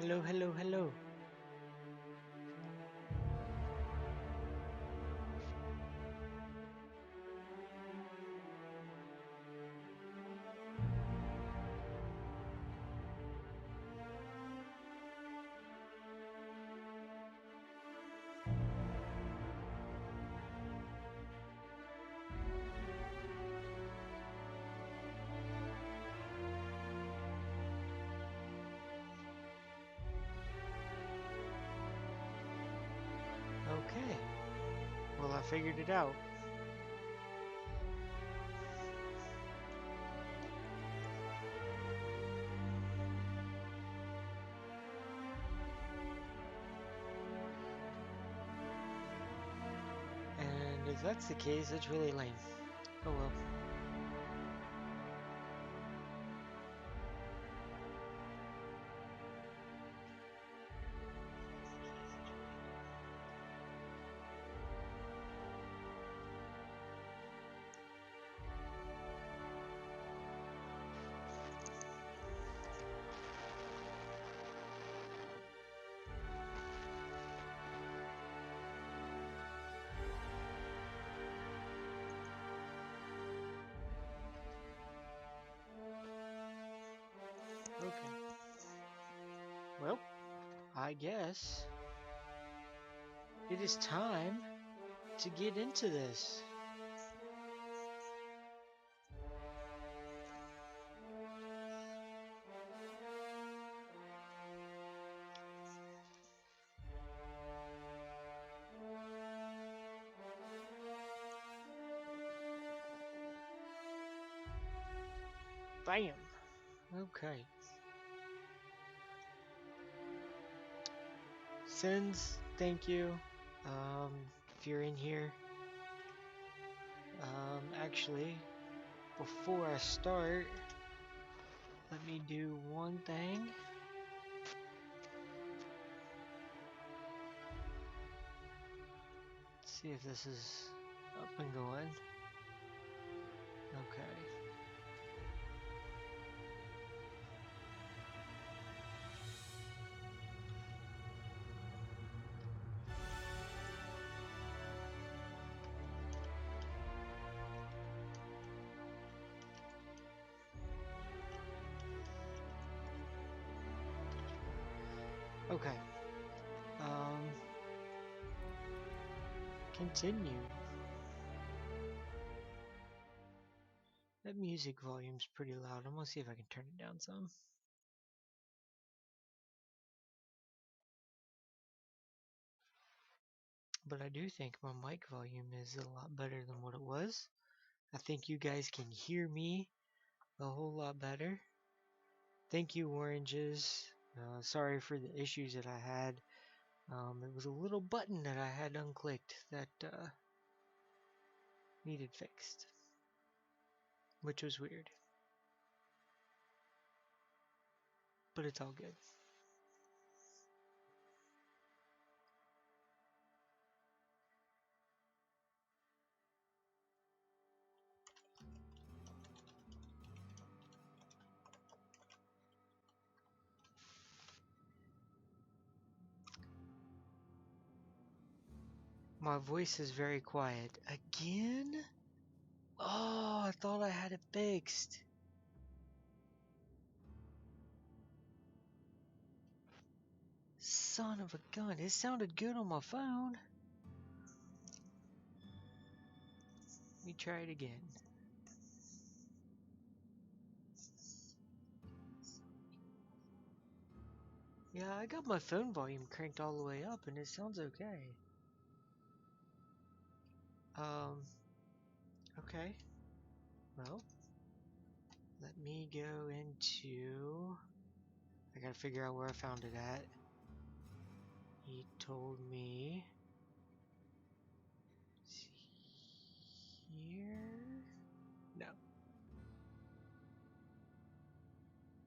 Hello, hello, hello. Okay. Well, I figured it out. And if that's the case, that's really lame. Oh well. Okay. Well, I guess it is time to get into this. Bam! Okay. Sins, thank you. If you're in here. Actually, before I start, let me do one thing. See if this is up and going. Okay. Okay. Continue. That music volume's pretty loud. I'm gonna see if I can turn it down some. But I do think my mic volume is a lot better than what it was. I think you guys can hear me a whole lot better. Thank you, Oranges. Sorry for the issues that I had. It was a little button that I had unclicked that needed fixed, which was weird. But it's all good. My voice is very quiet. Again? Oh, I thought I had it fixed. Son of a gun, it sounded good on my phone. Let me try it again. Yeah, I got my phone volume cranked all the way up and it sounds okay. Okay. Well, let me go into... I gotta figure out where I found it at. He told me... Here? No.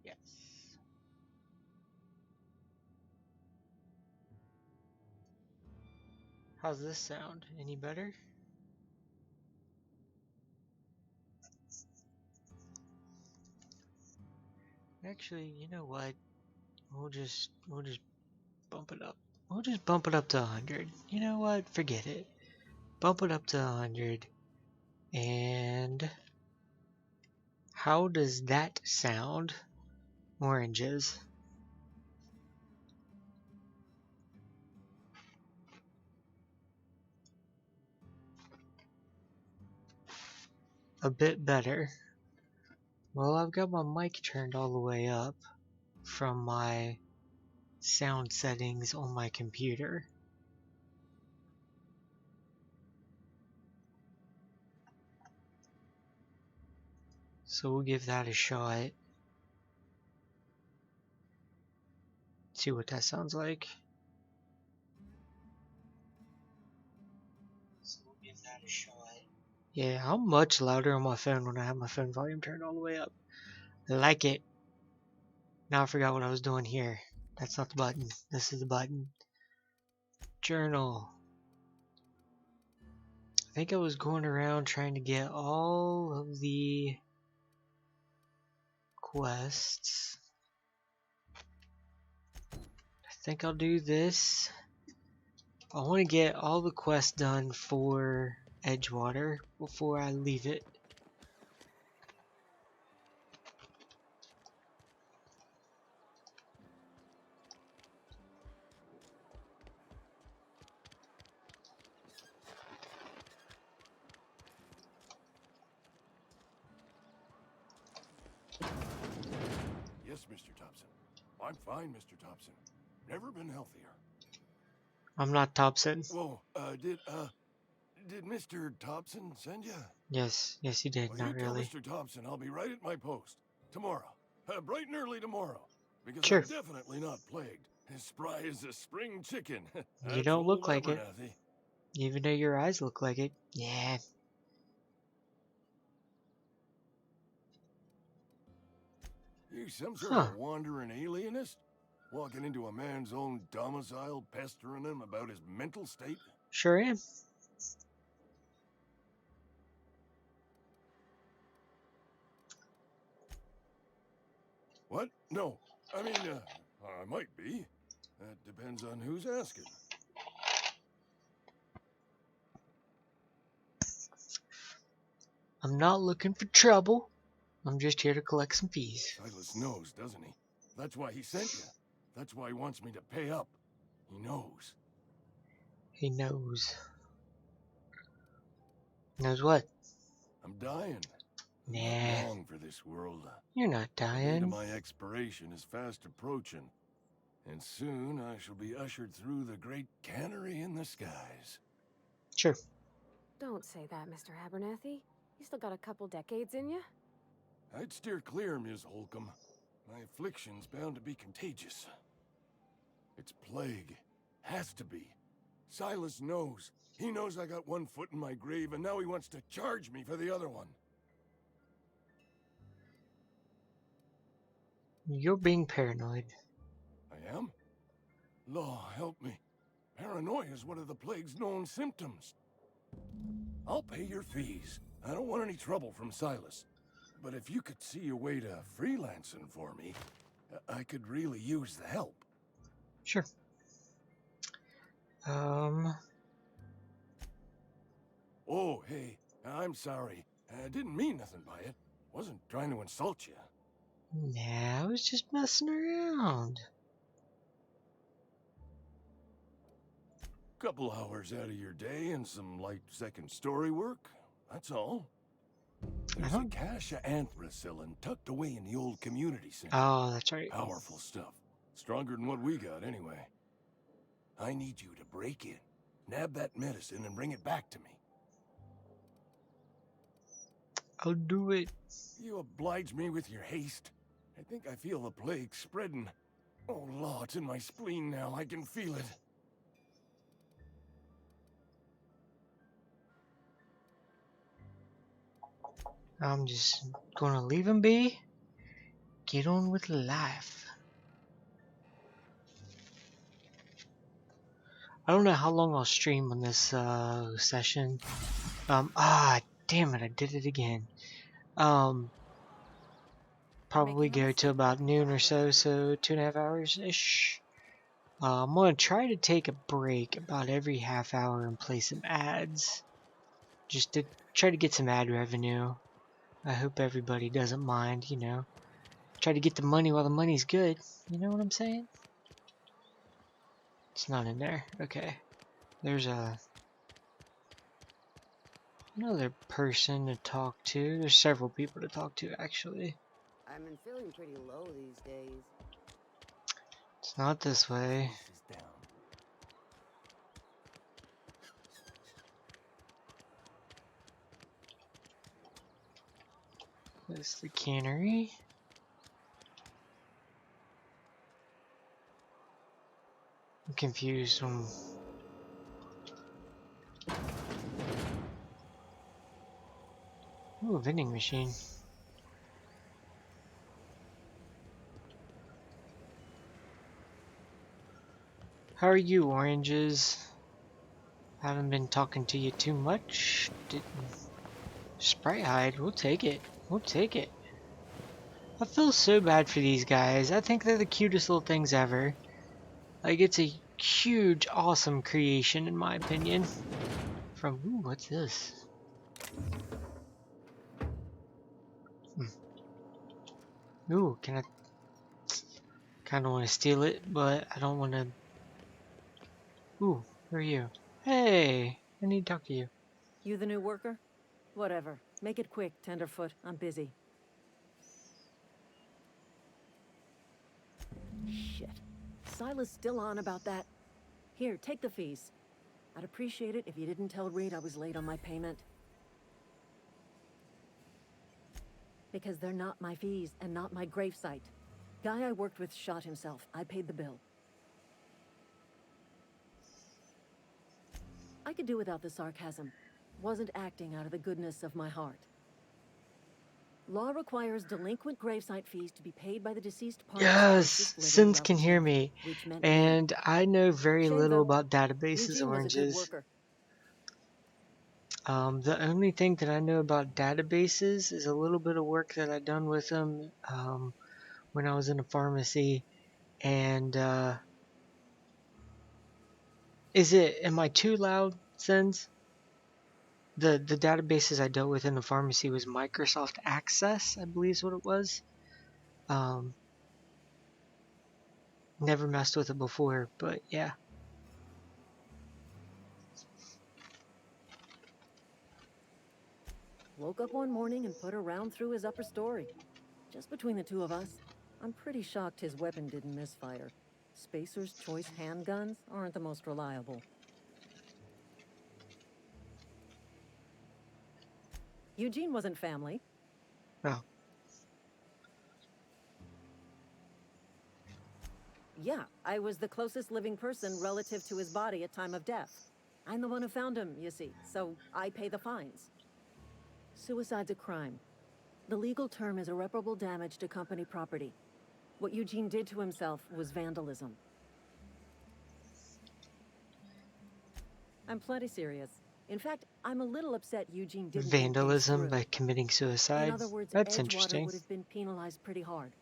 Yes. How's this sound? Any better? Actually, you know what? We'll just bump it up. We'll just bump it up to 100. You know what? Forget it. Bump it up to 100. And how does that sound? Oranges. A bit better. Well, I've got my mic turned all the way up from my sound settings on my computer. So we'll give that a shot. See what that sounds like. So we'll give that a shot. Yeah, I'm much louder on my phone when I have my phone volume turned all the way up. I like it. Now I forgot what I was doing here. That's not the button. This is the button. Journal. I think I was going around trying to get all of the quests. I think I'll do this. I want to get all the quests done for Edgewater before I leave it. Yes, Mr. Thompson. I'm fine, Mr. Thompson. Never been healthier. I'm not Thompson. Whoa, did Mr. Thompson send you? Yes, he did. Well, Not you tell really. Mr. Thompson I'll be right at my post. Tomorrow. Bright and early tomorrow. Because Sure. I'm definitely not plagued. As spry as a spring chicken. You don't look like it. Abernathy. Even though your eyes look like it. Yeah. You some sort of wandering alienist? Walking into a man's own domicile, pestering him about his mental state? Sure am. What? No. I mean, I might be. That depends on who's asking. I'm not looking for trouble. I'm just here to collect some fees. Silas knows, doesn't he? That's why he sent you. That's why he wants me to pay up. He knows. He knows. Knows what? I'm dying. I'm Nah. not long for this world. You're not The date of dying. my expiration is fast approaching. And soon I shall be ushered through the great cannery in the skies. Sure. Don't say that, Mr. Abernathy. You still got a couple decades in you. I'd steer clear, Ms. Holcomb. My affliction's bound to be contagious. It's plague. Has to be. Silas knows. He knows I got one foot in my grave, and now he wants to charge me for the other one. You're being paranoid. I am? Law, help me. Paranoia is one of the plague's known symptoms. I'll pay your fees. I don't want any trouble from Silas. But if you could see a way to freelancing for me, I could really use the help. Sure. Oh, hey, I'm sorry. I didn't mean nothing by it. Wasn't trying to insult you. Nah, I was just messing around. Couple hours out of your day and some light second story work. That's all. There's a cache of anthracillin tucked away in the old community center. Oh, that's right. Powerful stuff. Stronger than what we got, anyway. I need you to break in, nab that medicine, and bring it back to me. I'll do it. You oblige me with your haste. I think I feel the plague spreading. Oh, Law, it's in my spleen now. I can feel it. I'm just gonna leave him be. Get on with life. I don't know how long I'll stream on this session. Damn it, I did it again. probably making a go to mistake. about noon or so, so 2.5 hours-ish. I'm going to try to take a break about every half hour and play some ads. Just to try to get some ad revenue. I hope everybody doesn't mind, you know. Try to get the money while the money's good. You know what I'm saying? It's not in there. Okay. There's another person to talk to. There's several people to talk to, actually. I've been feeling pretty low these days. It's not this way. Place is down. There's the cannery. I'm confused on... Ooh, a vending machine. How are you, oranges? Haven't been talking to you too much. Sprite hide, we'll take it. We'll take it. I feel so bad for these guys. I think they're the cutest little things ever. Like, it's a huge, awesome creation, in my opinion. From, ooh, what's this? Ooh, can I... Kinda wanna steal it, but I don't wanna... Ooh, who are you? Hey, I need to talk to you. You the new worker? Whatever. Make it quick, Tenderfoot. I'm busy. Shit. Silas still on about that? Here, take the fees. I'd appreciate it if you didn't tell Reed I was late on my payment. Because they're not my fees and not my gravesite. Guy I worked with shot himself. I paid the bill. I could do without the sarcasm. Wasn't acting out of the goodness of my heart. Law requires delinquent gravesite fees to be paid by the deceased party's Yes, closest living Sins can hear relative, me. which meant me. And I know very Shame little though. about databases, Eugene was a good oranges. worker. The only thing that I know about databases is a little bit of work that I done with them when I was in a pharmacy. And am I too loud, Sins? The databases I dealt with in the pharmacy was Microsoft Access, I believe is what it was. Never messed with it before, but yeah. Woke up one morning and put a round through his upper story. Just between the two of us, I'm pretty shocked his weapon didn't misfire. Spacer's Choice handguns aren't the most reliable. Eugene wasn't family. Oh, Yeah, I was the closest living person relative to his body at time of death. I'm the one who found him, you see, so I pay the fines. Suicide's a crime. The legal term is irreparable damage to company property. What Eugene did to himself was vandalism. I'm plenty serious. In fact, I'm a little upset Eugene didn't think things vandalism through. by committing In suicide. other words, That's Edgewater interesting. would have been penalized pretty hard.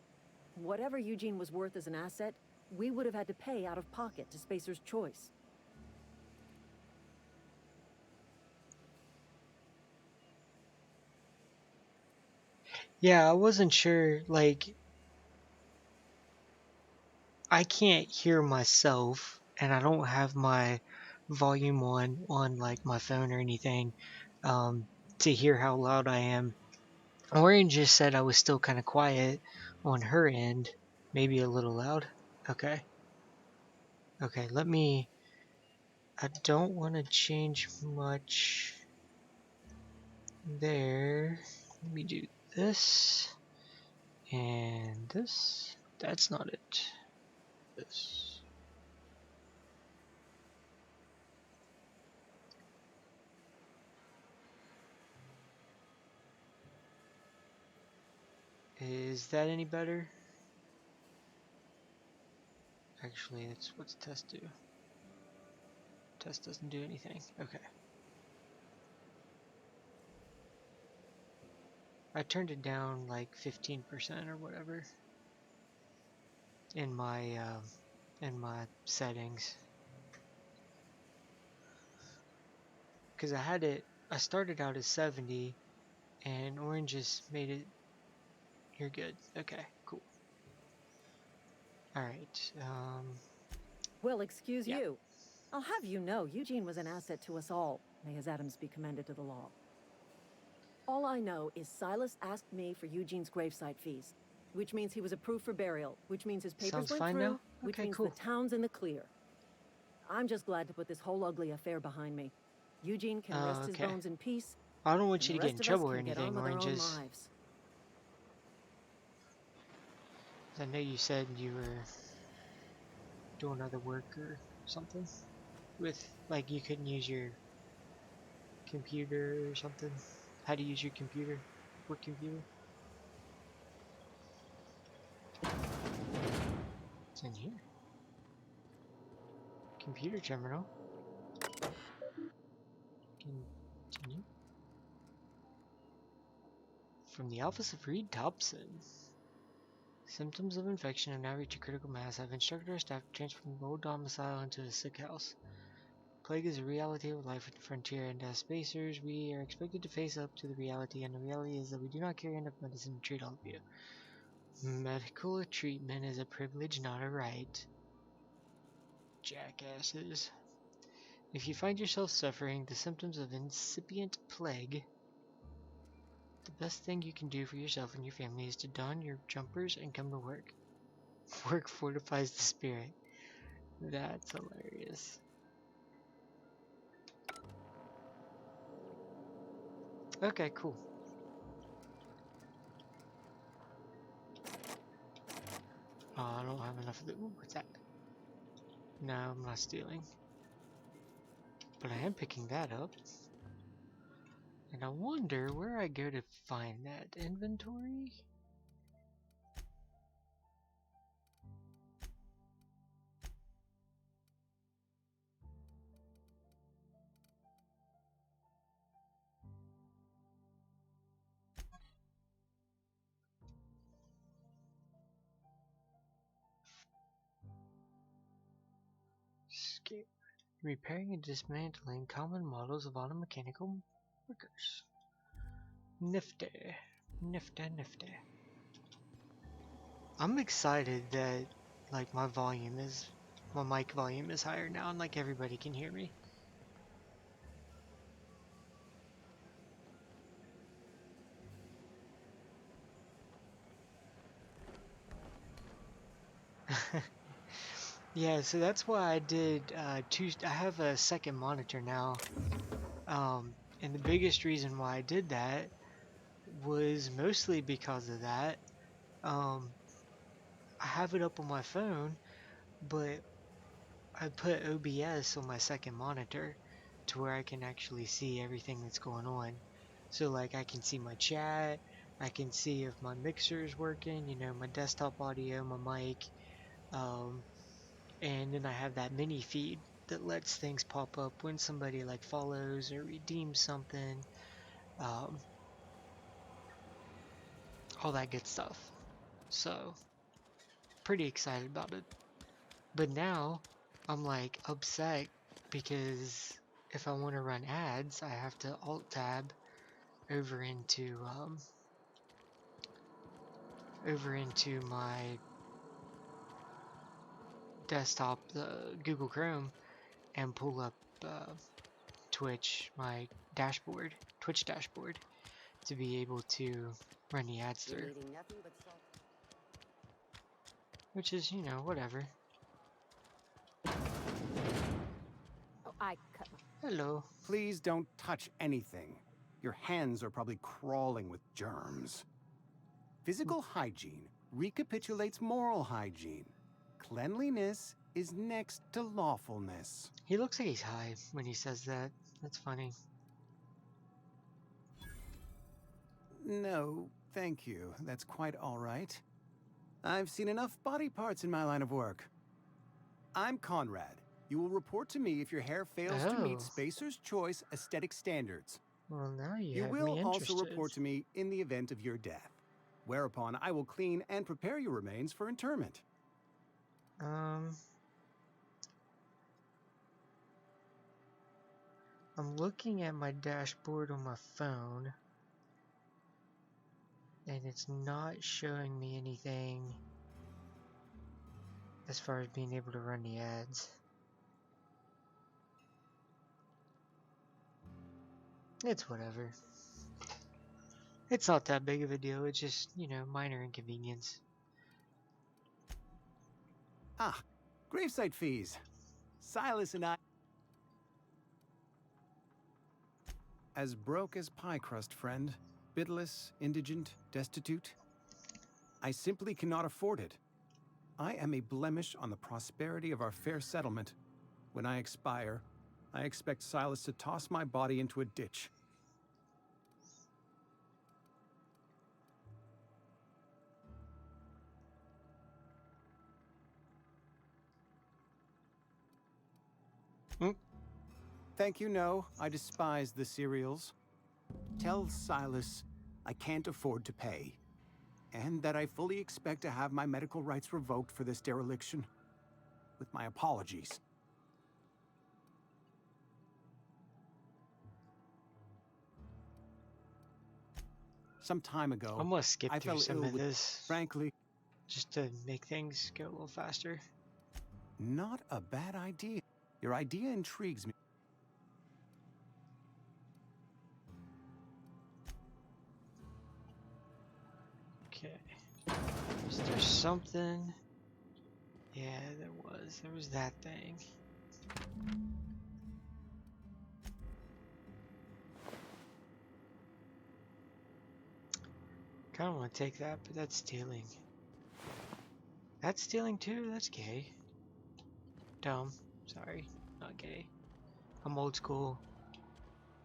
Whatever Eugene was worth as an asset, we would have had to pay out of pocket to Spacer's Choice. Yeah, I wasn't sure, like, I can't hear myself, and I don't have my volume on like my phone or anything, to hear how loud I am. Orange just said I was still kind of quiet on her end, maybe a little loud. Okay. Okay, I don't want to change much there. Let me do this and this. That's not it. This. Is that any better? Actually, what's test do? Test doesn't do anything. Okay. I turned it down like 15% or whatever in my settings, because I started out at 70 and Orange just made it. You're good. Okay, cool. All right. Well, excuse Yeah. you. I'll have you know, Eugene was an asset to us all. May his atoms be commended to the law. All I know is Silas asked me for Eugene's gravesite fees, which means he was approved for burial, which means his papers Sounds went fine now? through, which Okay, means the cool. town's in the clear. I'm just glad to put this whole ugly affair behind me. Eugene can rest his Okay. bones in peace, I don't want and you the to get in rest of us trouble or can get on anything, with our own Oranges. lives. I know you said you were doing other work or something with, like, you couldn't use your computer or something. How to use your computer, work computer. It's in here. Computer terminal. Continue. From the office of Reed Thompson. Symptoms of infection have now reached a critical mass. I've instructed our staff to transfer from the old domicile into a sick house. Plague is a reality of life at the frontier, and as spacers, we are expected to face up to the reality, and the reality is that we do not carry enough medicine to treat all of you. Medical treatment is a privilege, not a right. Jackasses. If you find yourself suffering the symptoms of incipient plague, the best thing you can do for yourself and your family is to don your jumpers and come to work. Work fortifies the spirit. That's hilarious. Okay, cool. I don't have enough of the. Ooh, what's that? No, I'm not stealing. But I am picking that up. And I wonder where I go to find that inventory. Escape. Repairing and dismantling common models of automechanical workers. Nifty. Nifty, nifty. I'm excited that, like, my mic volume is higher now and, like, everybody can hear me. Yeah, so that's why I did I have a second monitor now. And the biggest reason why I did that was mostly because of that. Um, I have it up on my phone, but I put OBS on my second monitor to where I can actually see everything that's going on. So, like, I can see my chat, I can see if my mixer is working, you know, my desktop audio, my mic, um, and then I have that mini feed that lets things pop up when somebody like follows or redeems something, um, all that good stuff. So, pretty excited about it. But now I'm like upset because if I want to run ads, I have to alt tab over into my desktop, the Google Chrome, and pull up Twitch, my dashboard, Twitch dashboard, to be able to run the ads Been through. eating nothing but salt. Which is, you know, whatever. Oh, I cut my... Hello. Please don't touch anything. Your hands are probably crawling with germs. Physical hygiene recapitulates moral hygiene. Cleanliness is next to lawfulness. He looks like he's high when he says that. That's funny. No, thank you. That's quite all right. I've seen enough body parts in my line of work. I'm Conrad. You will report to me if your hair fails to meet Oh. Spacer's Choice aesthetic standards. Well, now you You have me will also interested. report to me in the event of your death, whereupon I will clean and prepare your remains for interment. I'm looking at my dashboard on my phone, and it's not showing me anything as far as being able to run the ads. It's whatever. It's not that big of a deal. It's just, you know, minor inconvenience. Ah, gravesite fees. Silas and I... As broke as pie crust, friend. Bitless, indigent, destitute. I simply cannot afford it. I am a blemish on the prosperity of our fair settlement. When I expire, I expect Silas to toss my body into a ditch. Hmm? Thank you, no. I despise the cereals. Tell Silas I can't afford to pay, and that I fully expect to have my medical rights revoked for this dereliction. With my apologies. Some time ago, I'm gonna skip I through fell some ill of with, this frankly, just to make things go a little faster. not a bad idea. Your idea intrigues me. Okay. Is there something? Yeah, there was. There was that thing. Kinda wanna take that, but that's stealing. That's stealing too? That's gay. Dumb. Sorry. Not gay. I'm old school.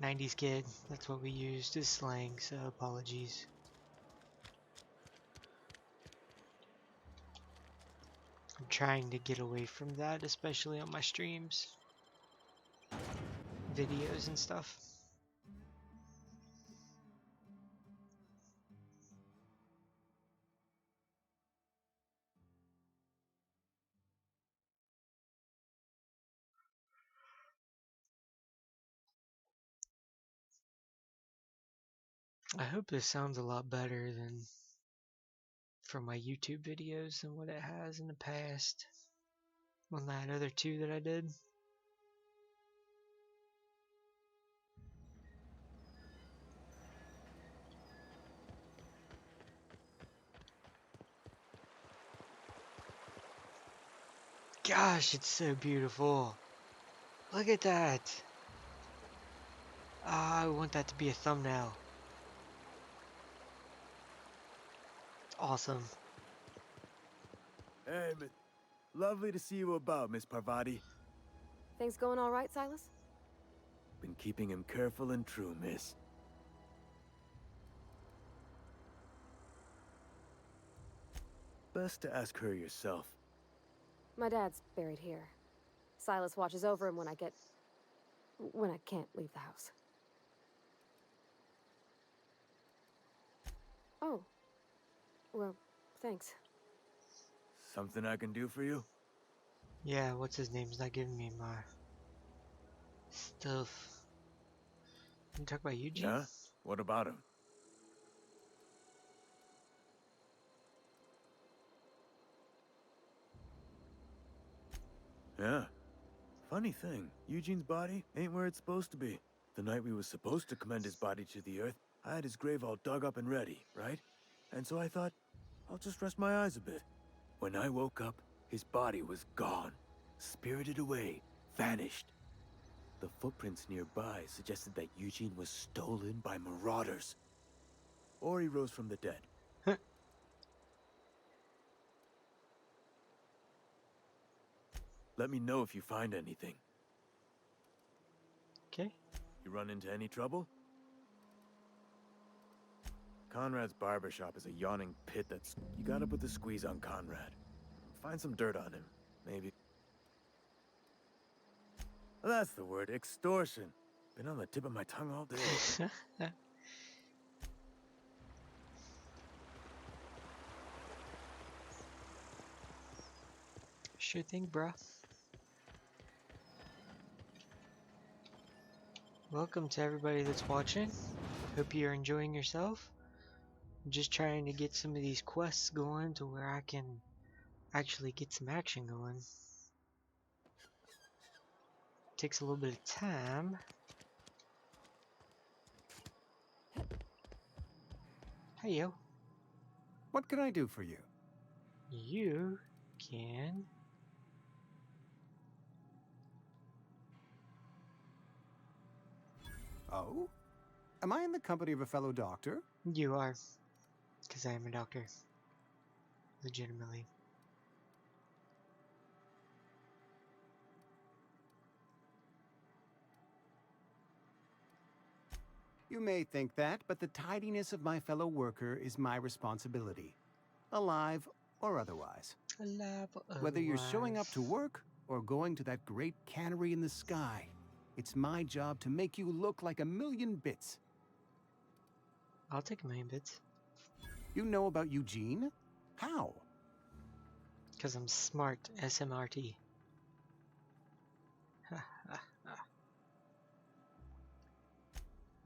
90s kid. That's what we used as slang, so apologies. I'm trying to get away from that, especially on my streams, videos and stuff. I hope this sounds a lot better than from my YouTube videos than what it has in the past on that other two that I did. Gosh, it's so beautiful. Look at that. Ah, I want that to be a thumbnail. It's awesome. Hey, lovely to see you about, Miss Parvati. Things going all right, Silas? Been keeping him careful and true, miss. Best to ask her yourself. My dad's buried here. Silas watches over him when I can't leave the house. Oh. Well, thanks. Something I can do for you? Yeah, what's his name's not giving me my stuff. Can you talk about Eugene? Yeah? What about him? Yeah. Funny thing, Eugene's body ain't where it's supposed to be. The night we was supposed to commend his body to the earth, I had his grave all dug up and ready, right? And so I thought, I'll just rest my eyes a bit. When I woke up, his body was gone. Spirited away, vanished. The footprints nearby suggested that Eugene was stolen by marauders. Or he rose from the dead. Let me know if you find anything. Okay. You run into any trouble? Conrad's barbershop is a yawning pit that's... You gotta put the squeeze on Conrad. Find some dirt on him, maybe. That's the word, extortion. Been on the tip of my tongue all day. Sure thing, bruh. Welcome to everybody that's watching. Hope you're enjoying yourself. I'm just trying to get some of these quests going to where I can actually get some action going. Takes a little bit of time. Hey yo, What can I do for you? you can. Oh? Am I in the company of a fellow doctor? You are. Because I am a doctor. Legitimately. You may think that, but the tidiness of my fellow worker is my responsibility. Alive or otherwise. Alive or Whether you're showing up to otherwise. work or going to that great cannery in the sky, it's my job to make you look like a million bits. I'll take a million bits. You know about Eugene? How? Because I'm smart. SMRT.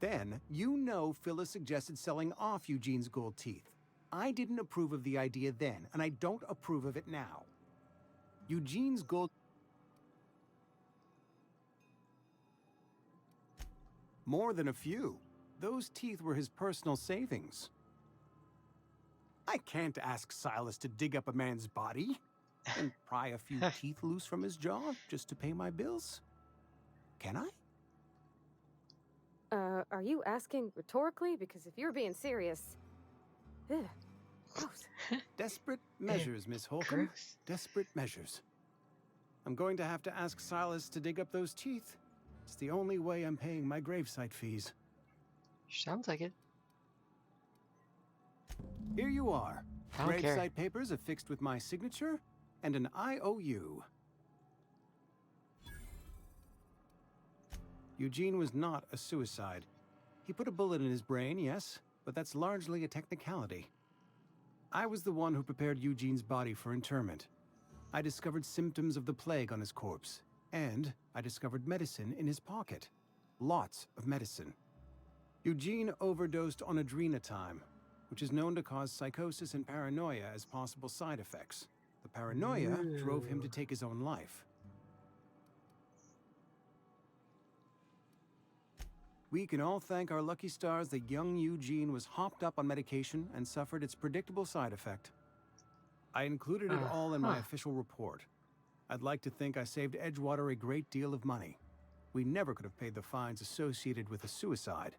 Then, you know Phyllis suggested selling off Eugene's gold teeth. I didn't approve of the idea then, and I don't approve of it now. Eugene's gold... More than a few. Those teeth were his personal savings. I can't ask Silas to dig up a man's body and pry a few teeth loose from his jaw just to pay my bills. Can I? Are you asking rhetorically? Because if you're being serious... Ugh, gross. Desperate measures, Miss Holcomb. Gross. Desperate measures. I'm going to have to ask Silas to dig up those teeth. It's the only way I'm paying my gravesite fees. Sounds like it. Here you are. I don't care. Gravesite papers affixed with my signature and an IOU. Eugene was not a suicide. He put a bullet in his brain, yes, but that's largely a technicality. I was the one who prepared Eugene's body for interment. I discovered symptoms of the plague on his corpse, and I discovered medicine in his pocket. Lots of medicine. Eugene overdosed on adrenatime, which is known to cause psychosis and paranoia as possible side effects. The paranoia drove him to take his own life. We can all thank our lucky stars that young Eugene was hopped up on medication and suffered its predictable side effect. I included it all in my official report. I'd like to think I saved Edgewater a great deal of money. We never could have paid the fines associated with a suicide.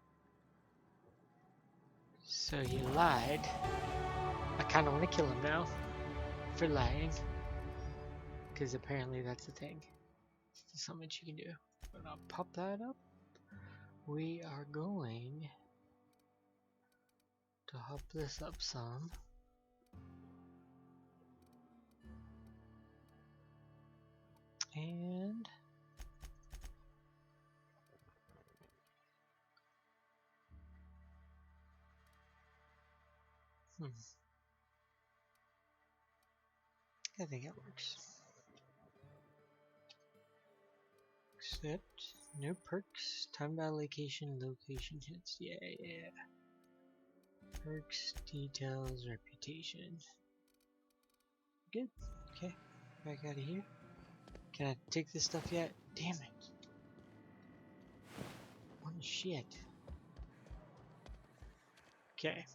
So he lied. I kind of want to kill him now for lying. Because apparently that's the thing. There's so much you can do. But I'll pop that up. We are going to hop this up some. And I think it works. Except no perks, time by location hits. Yeah. Perks, details, reputation. Good. Okay. Back out of here. Can I take this stuff yet? Damn it. What shit. Okay.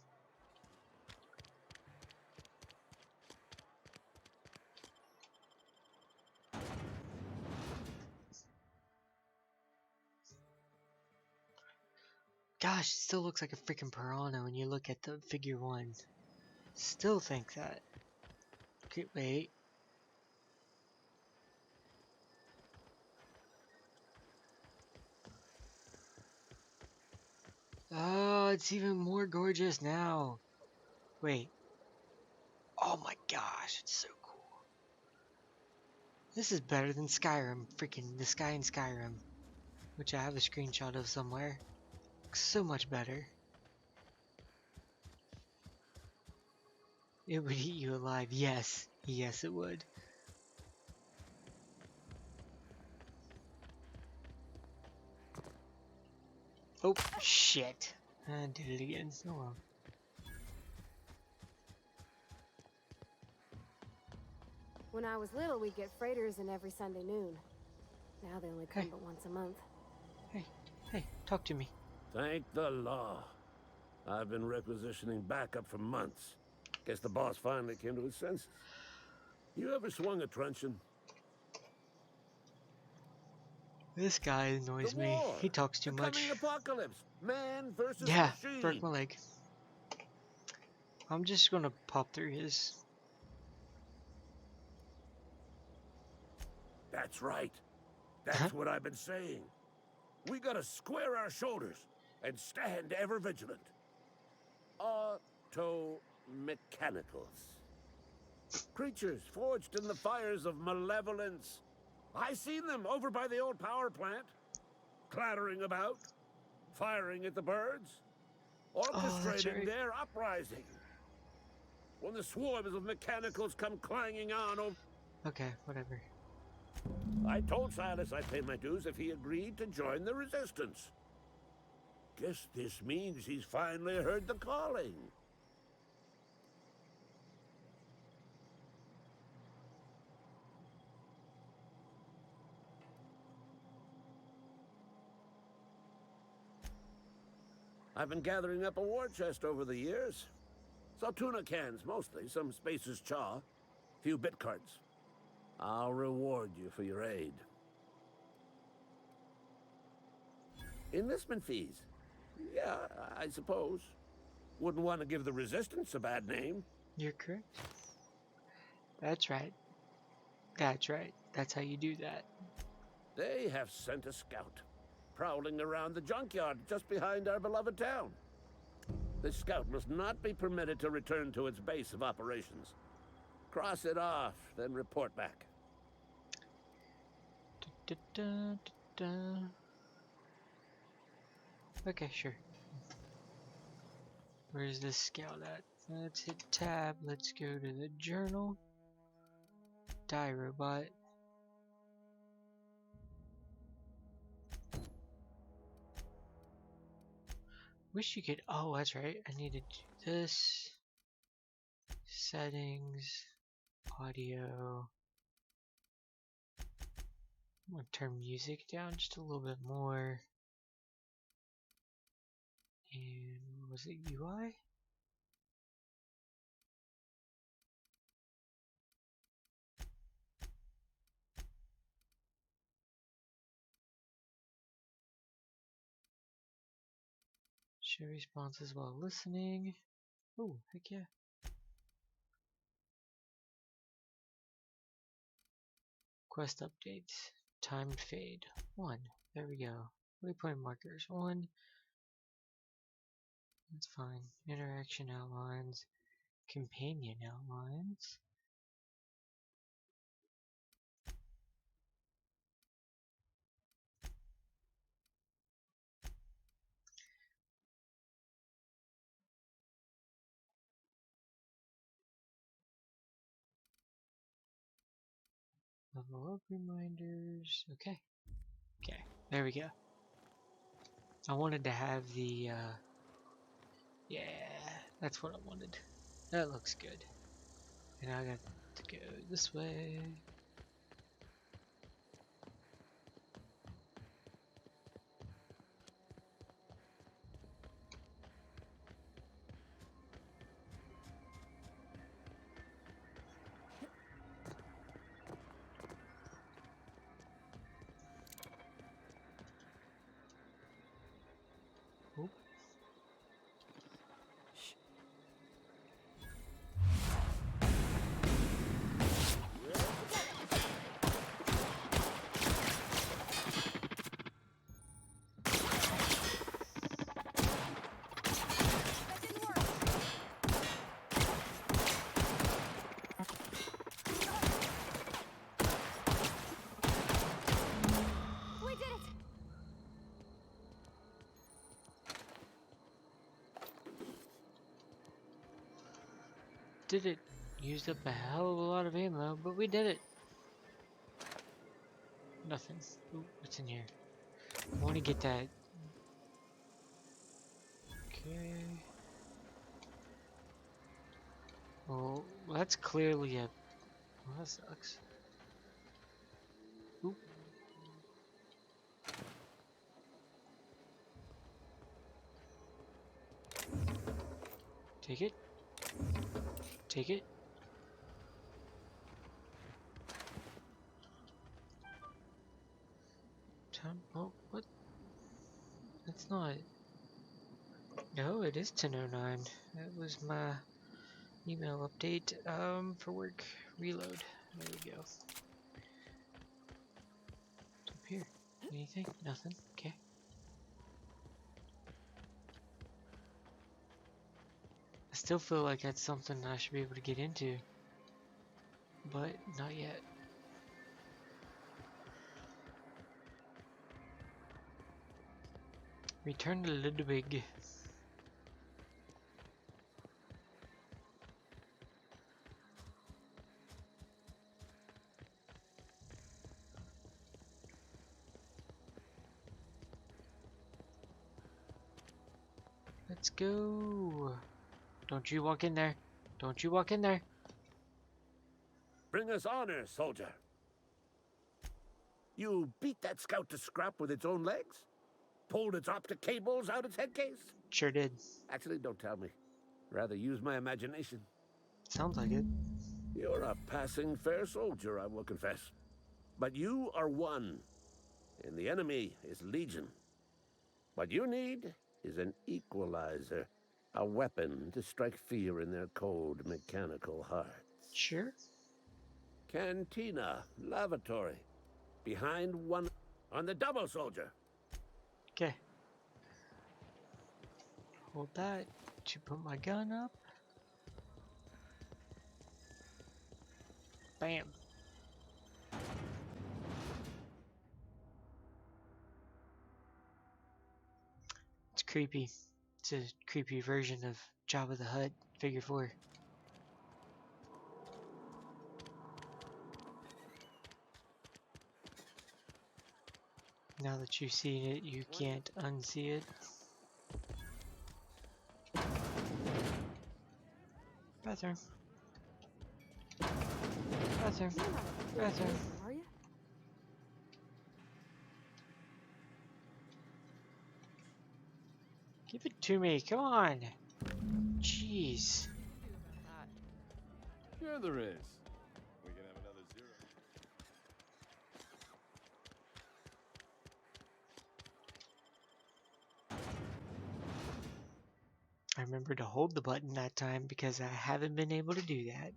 Gosh, it still looks like a freaking piranha when you look at the figure one. Still think that. Okay, wait. Oh, it's even more gorgeous now. Wait. Oh my gosh, it's so cool. This is better than Skyrim. Freaking the sky in Skyrim. which I have a screenshot of somewhere. Looks so much better. It would eat you alive. Yes. Yes, it would. Oh, shit. I did it again. So well. When I was little, we'd get freighters in every Sunday noon. Now they only come Hey. but once a month. Hey, talk to me. Thank the law. I've been requisitioning backup for months. Guess the boss finally came to his senses. You ever swung a truncheon? This guy annoys The me. war. He talks too The much. coming apocalypse. Man versus Yeah, machine. broke my leg. I'm just gonna pop through his. That's right. That's what I've been saying. We gotta square our shoulders and stand ever vigilant. Auto-mechanicals. Creatures forged in the fires of malevolence. I seen them over by the old power plant. Clattering about, firing at the birds, orchestrating right. their uprising. When the swarms of mechanicals come clanging on over... Okay, whatever. I told Silas I'd pay my dues if he agreed to join the resistance. Guess this means he's finally heard the calling. I've been gathering up a war chest over the years. Saw tuna cans mostly, some Spacer's chaw, few bit cards. I'll reward you for your aid. Enlistment fees. Yeah, I suppose. Wouldn't want to give the resistance a bad name. You're correct. That's right. That's right. That's how you do that. They have sent a scout, prowling around the junkyard just behind our beloved town. This scout must not be permitted to return to its base of operations. Cross it off, then report back. Da, da, da, da. Okay, sure. Where's this scout at? Let's hit tab. Let's go to the journal. Die robot. Wish you could. Oh, that's right. I need to do this. Settings. Audio. I'm gonna turn music down just a little bit more. And what was it, UI? Show responses while listening. Oh, heck yeah. Quest updates. Timed fade. 1. There we go. Waypoint markers. 1. That's fine. Interaction outlines. Companion outlines. Level up reminders. Okay. Okay. There we go. I wanted to have the, yeah, that's what I wanted. That looks good. And I got to go this way. Oh. did it. Used up a hell of a lot of ammo, but we did it. Nothing. Ooh, what's in here? I want to get that. Okay. Well, that's clearly a. Well, that sucks. Ooh. Take it. Take it. Time. Oh, what? That's not. No, it is 10:09. That was my email update. For work. Reload. There we go. What's up here? Anything? Nothing. Okay. I still feel like that's something I should be able to get into, but not yet. Return to Ludwig. Let's go. Don't you walk in there. Don't you walk in there. Bring us honor, soldier. You beat that scout to scrap with its own legs? Pulled its optic cables out its head case? Sure did. Actually, don't tell me. Rather use my imagination. Sounds like it. You're a passing fair soldier, I will confess. But you are one, and the enemy is legion. What you need is an equalizer, a weapon to strike fear in their cold, mechanical hearts. Sure. Cantina, lavatory, behind one on the double, soldier. Okay. Hold that. To put my gun up. Bam. It's creepy. It's a creepy version of Jabba the Hutt Figure 4. Now that you've seen it, you can't unsee it. Bathroom. Bathroom. You're not a Bathroom. person, are you? Give it to me. Come on. Jeez. Sure there is. We can have another zero. I remember to hold the button that time because I haven't been able to do that.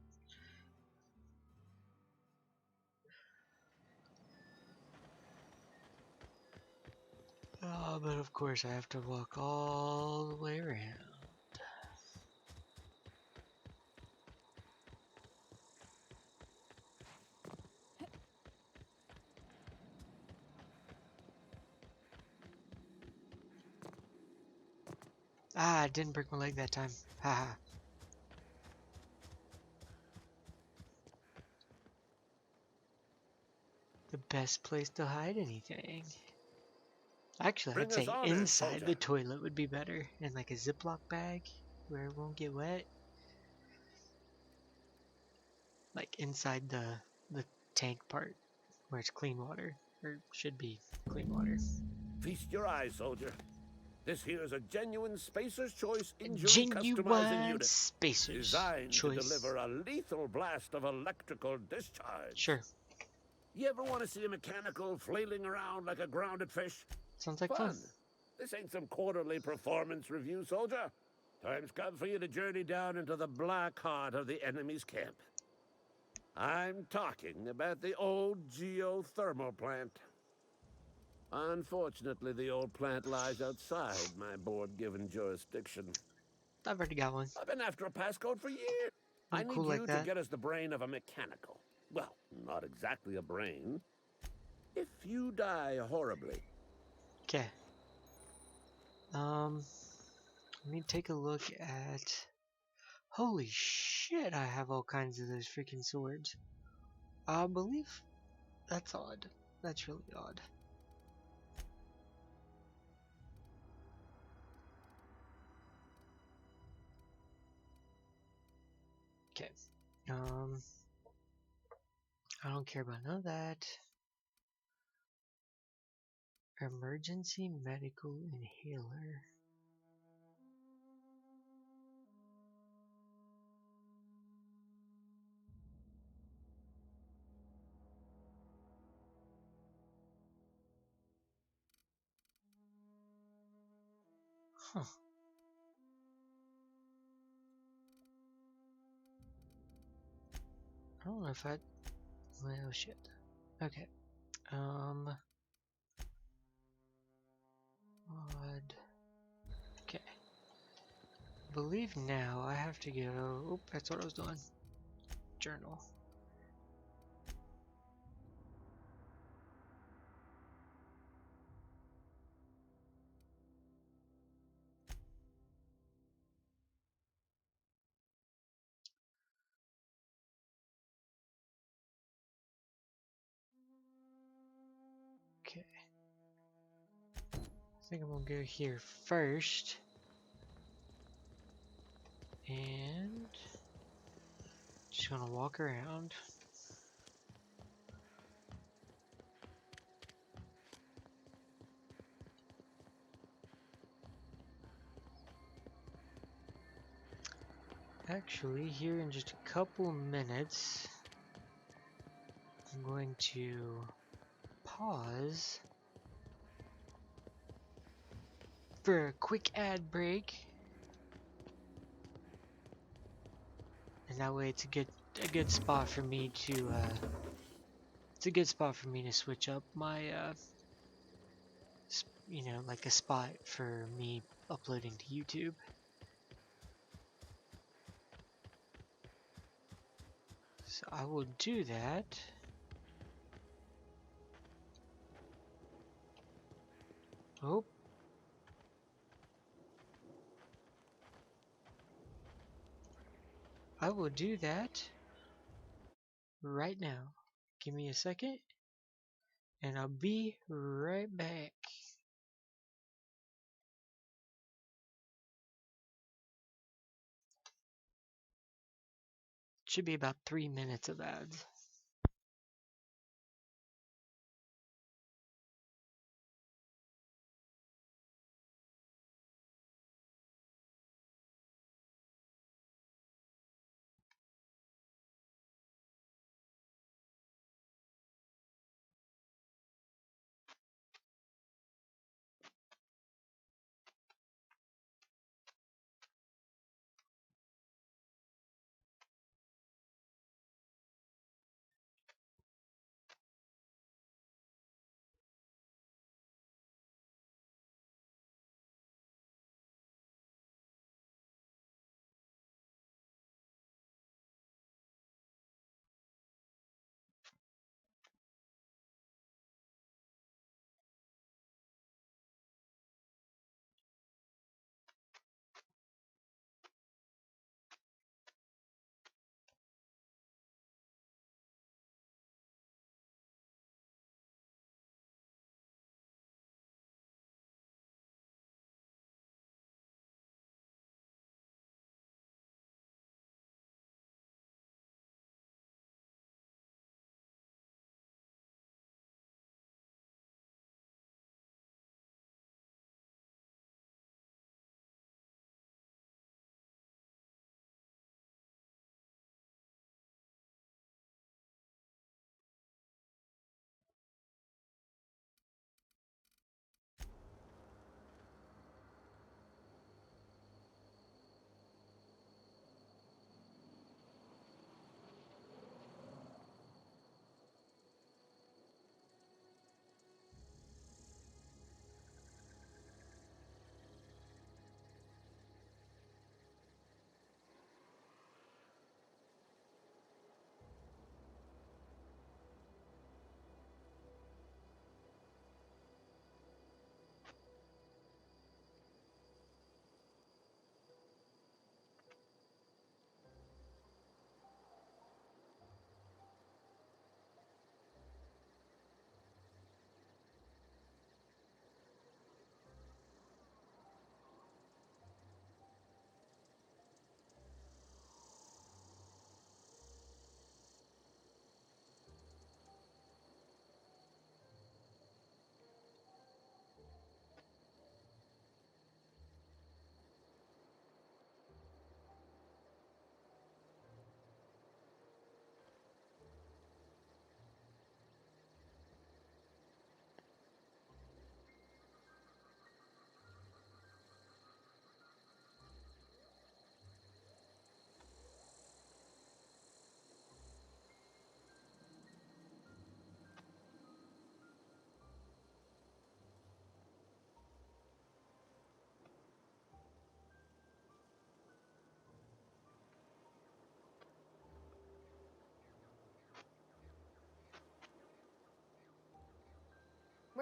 Oh, but of course I have to walk all the way around. Ah, I didn't break my leg that time. Haha. The best place to hide anything. Actually, Bring I'd us say honor, inside soldier. the toilet would be better. In like a Ziploc bag where it won't get wet. Like inside the tank part where it's clean water. Or should be clean water. Feast your eyes, soldier. This here is a genuine Spacer's Choice injury customizing Genuine unit. spacer's Designed choice. to deliver a lethal blast of electrical discharge. Sure. You ever want to see a mechanical flailing around like a grounded fish? Sounds like fun. This ain't some quarterly performance review, soldier. Time's come for you to journey down into the black heart of the enemy's camp. I'm talking about the old geothermal plant. Unfortunately, the old plant lies outside my board-given jurisdiction. I've already got one. I've been after a passcode for years. I I'm need cool like you to that. get us the brain of a mechanical. Well, not exactly a brain. If you die horribly. Okay. Let me take a look at Holy shit, I have all kinds of those freaking swords. I believe that's odd. That's really odd. Okay. I don't care about none of that. Emergency medical inhaler. Huh. I don't know if I... Well, shit. Okay. Odd. Okay. Believe now I have to go... Oh, that's what I was doing. Journal. Okay. I think I'm gonna go here first. And... Just gonna walk around. Actually, here in just a couple minutes, I'm going to pause for a quick ad break. And that way it's a good spot for me to switch up my you know, like a spot for me uploading to YouTube. So I will do that. Oh. I will do that right now. Give me a second and I'll be right back. Should be about 3 minutes of ads.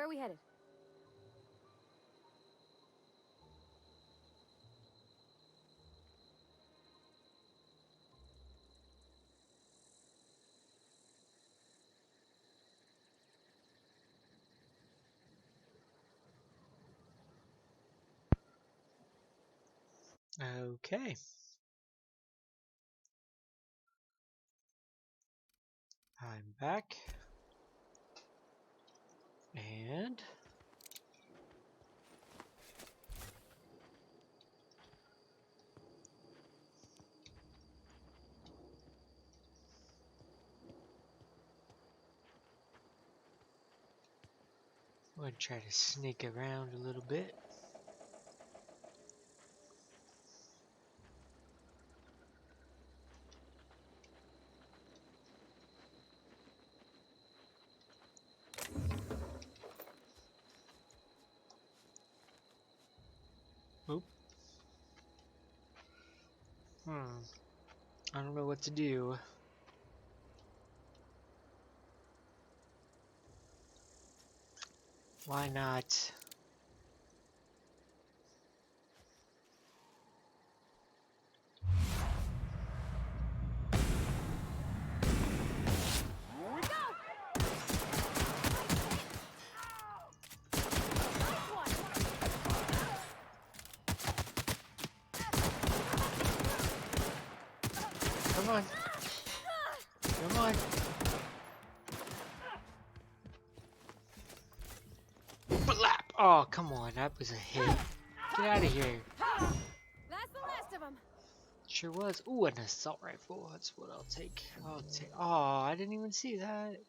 Where are we headed? Okay. I'm back. And I'm going to try to sneak around a little bit. Oop. I don't know what to do. Why not? Come on. Come on. Blap! Oh, come on. That was a hit. Get out of here. That's the last of them. Sure was. Ooh, an assault rifle. That's what I'll take. I'll take. Oh, I didn't even see that.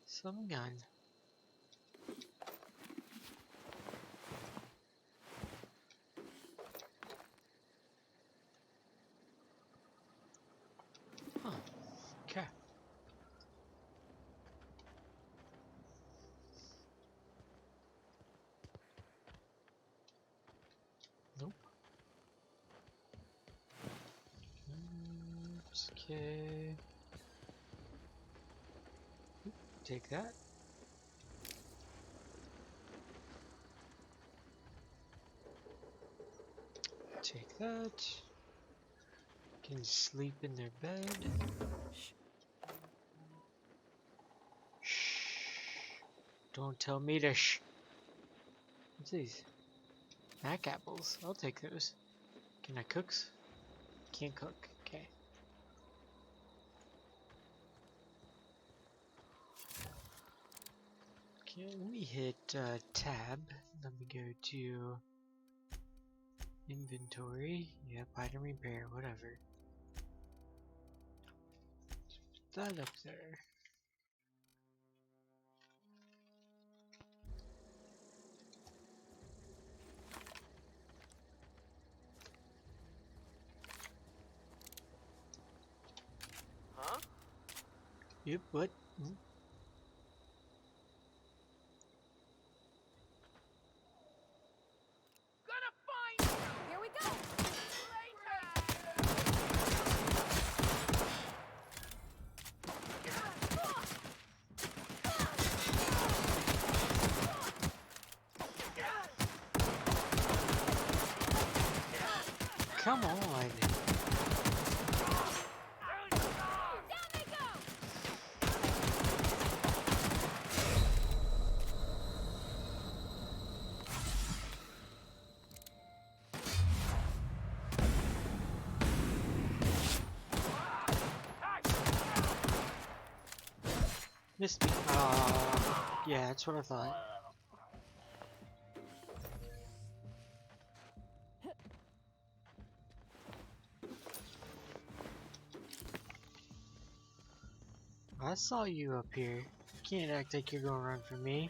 Some gun. Huh. Okay. Nope. Okay. Take that. Take that. Can sleep in their bed. Shh. Don't tell me to shh. What's these? Mac apples. I'll take those. Can I cook? Can't cook. Okay. Okay, let me hit tab. Let me go to inventory. Yep, item repair, whatever. Put that up there. Huh? Yep, what? Hmm? Gonna find you Here we go. Come on. Down they go. Missed me. Yeah, that's what I thought. I saw you up here. Can't act like you're gonna run from me.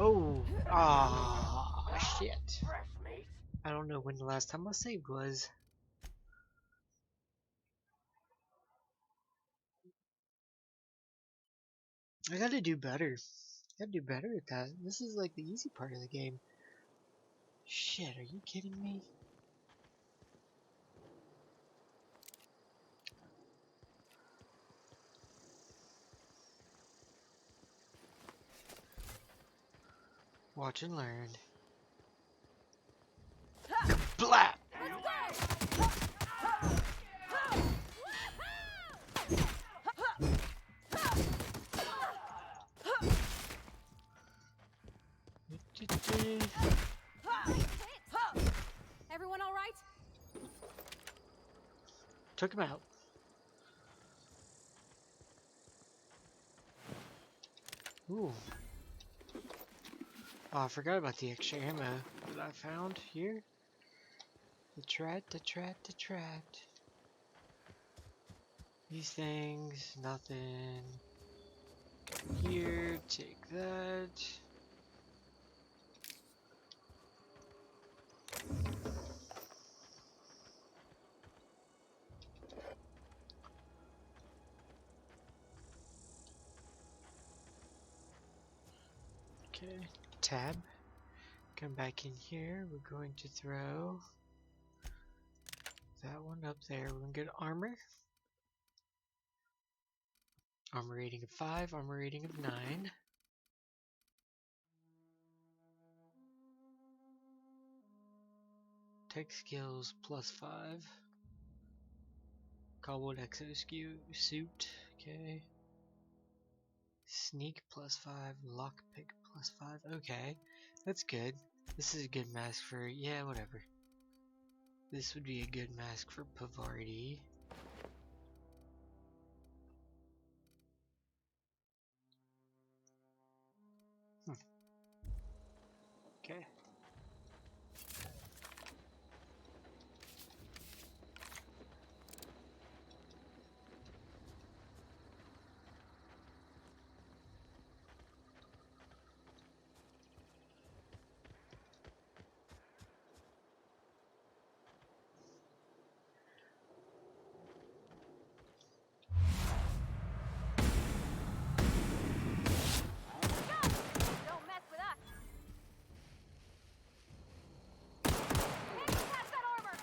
Oh, shit. I don't know when the last time I saved was. I gotta do better. I gotta do better at that. This is like the easy part of the game. Shit, are you kidding me? Watch and learn. Blah! Everyone all right? Took him out. Ooh. Oh, I forgot about the extra ammo that I found here. The trat. These things, nothing. Here, take that. Okay, tab. Come back in here. We're going to throw that one up there. We're going to get armor. Armor rating of 5, armor rating of 9. Tech skills plus 5. Cobbled exosuit. Okay. Sneak plus 5. Lockpick plus 5. Okay. That's good. This is a good mask for. Yeah, whatever. This would be a good mask for Pavardi. Okay. Don't mess with us. Can't get past that armor.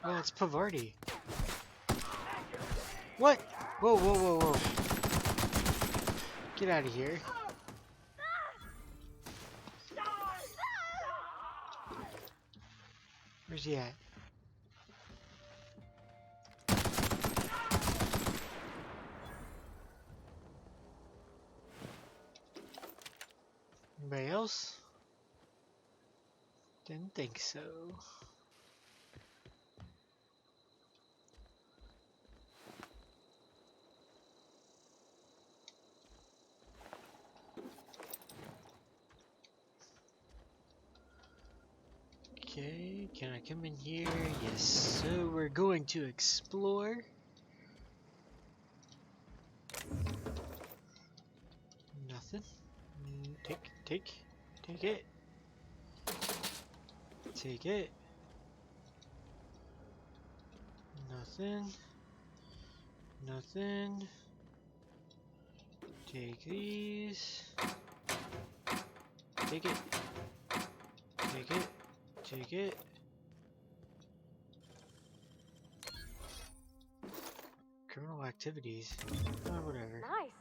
Oh, it's Pavardi. What? Whoa. Get out of here. Where's he at? Anybody else? Didn't think so. Okay, can I come in here? Yes. So we're going to explore. Nothing. Take it. Take it. Nothing. Take these. Take it. Criminal activities. Oh, whatever. Nice.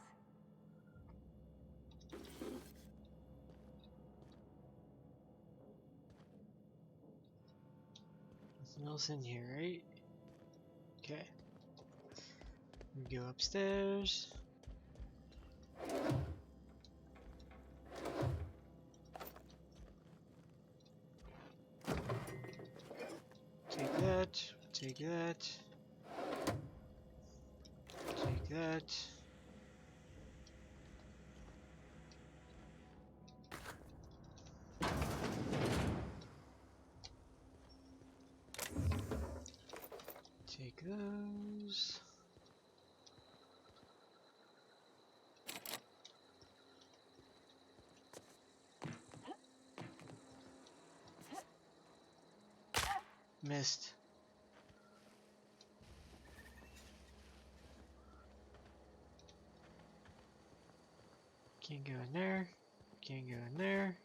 Nothing else in here, right? Okay. We go upstairs. Take that. Take that. Take that. Take those. Missed. Can't go in there. Can't go in there.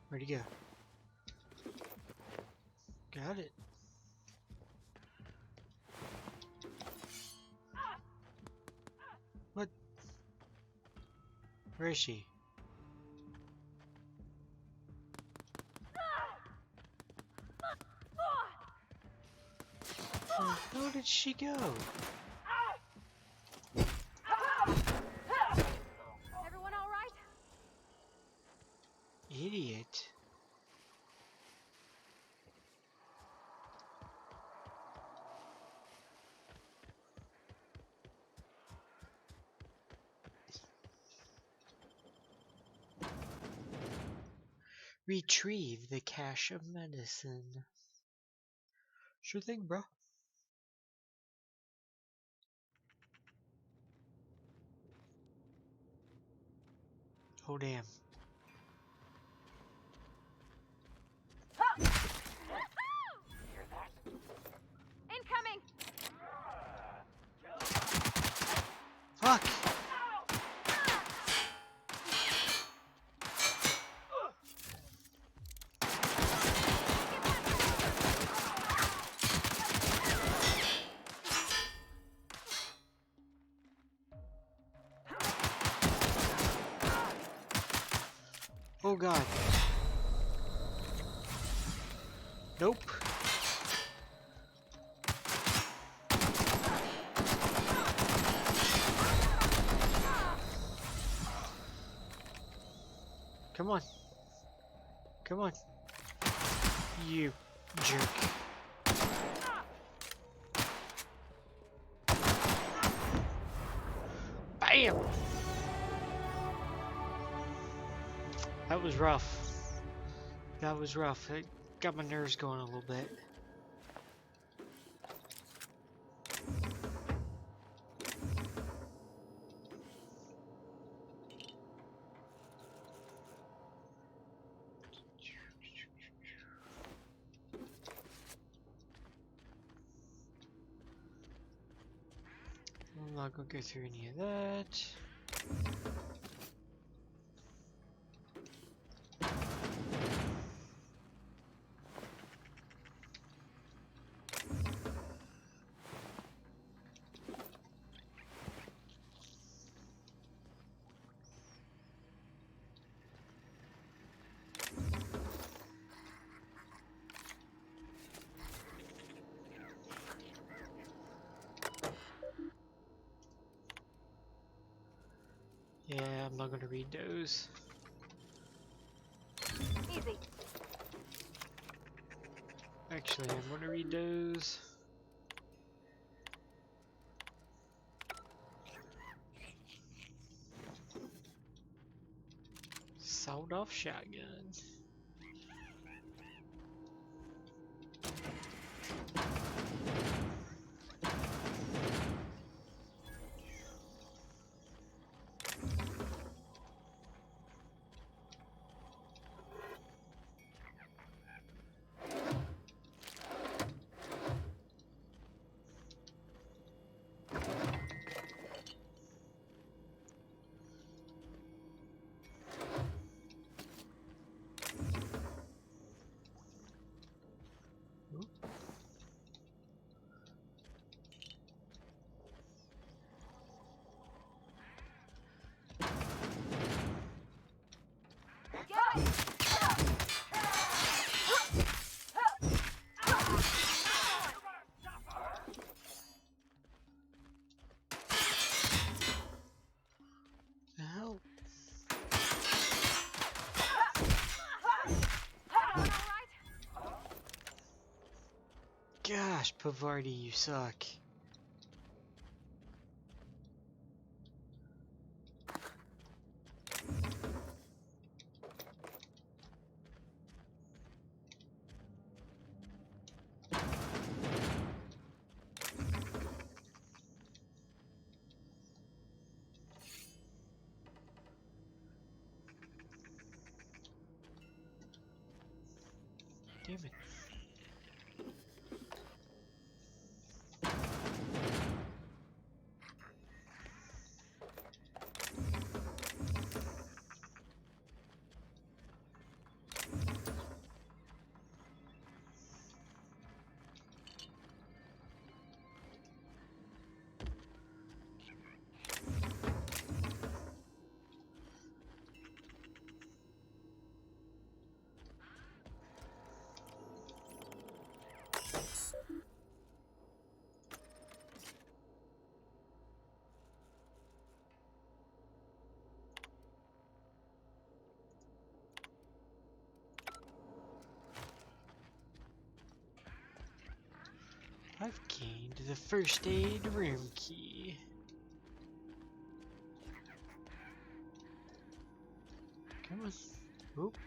Where'd he go? Got it. What? Where is she? Where did she go? Everyone all right? Idiot. Retrieve the cache of medicine. Sure thing, bro. Oh, damn. Incoming! Fuck! Oh god. Nope. Come on. Come on. You jerk. Bam! That was rough. That was rough. It got my nerves going a little bit. I'm not gonna go through any of that. Yeah, I'm not gonna read those. Easy. Actually, I'm gonna read those. Sawed-off shotgun. The hell? Gosh, Pavardi, you suck. Damn it. I've gained the first aid room key. Come on. Oop.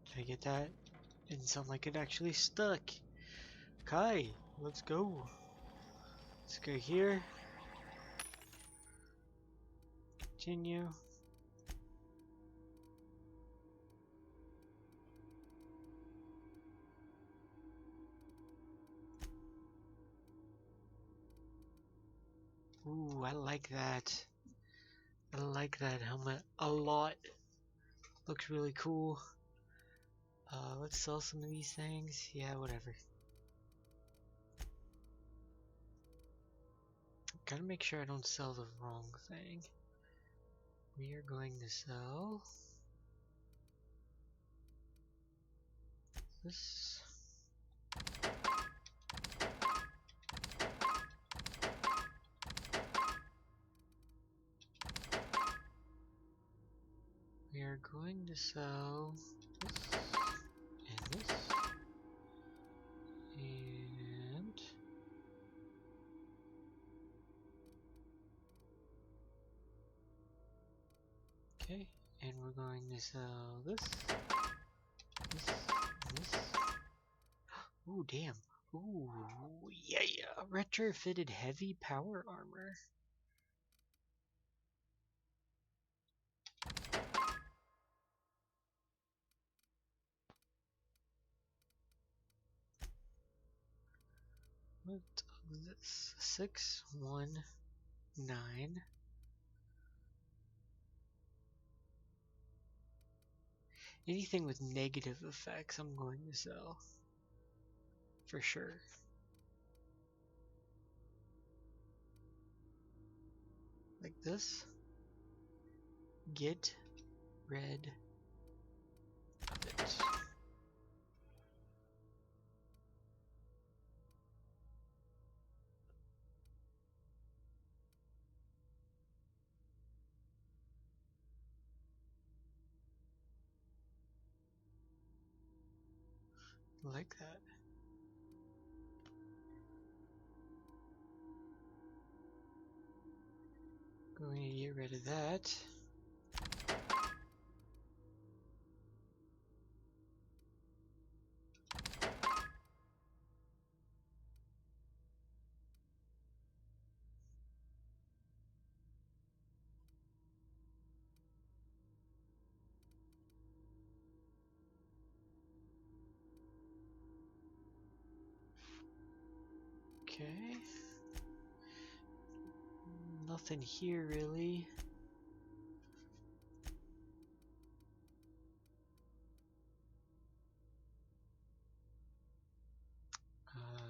Did I get that? Didn't sound like it actually stuck. Kai, let's go. Let's go here. Continue. Ooh, I like that. I like that helmet a lot. Looks really cool. Let's sell some of these things. Yeah, whatever. Gotta make sure I don't sell the wrong thing. We are going to sell this. We are going to sell this and this and okay, and we're going to sell this, this. Ooh, damn. Ooh, yeah, retrofitted heavy power armor. What is this? 619. Anything with negative effects, I'm going to sell. For sure. Like this. Get rid of it. Like that. Going to get rid of that. Okay. Nothing here really.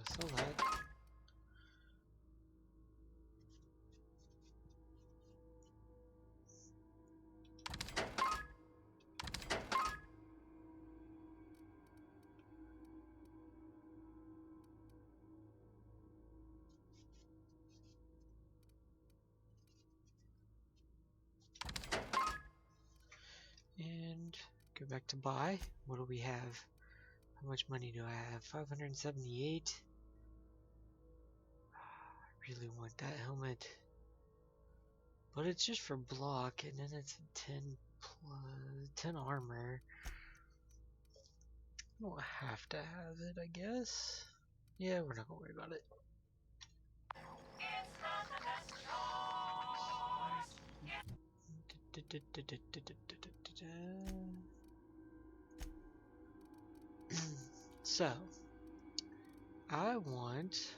Sell that. And go back to buy. What do we have? How much money do I have? 578. I really want that helmet. But it's just for block, and then it's 10 plus 10 armor. I don't have to have it, I guess. Yeah, we're not gonna worry about it. So, I want...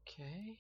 Okay.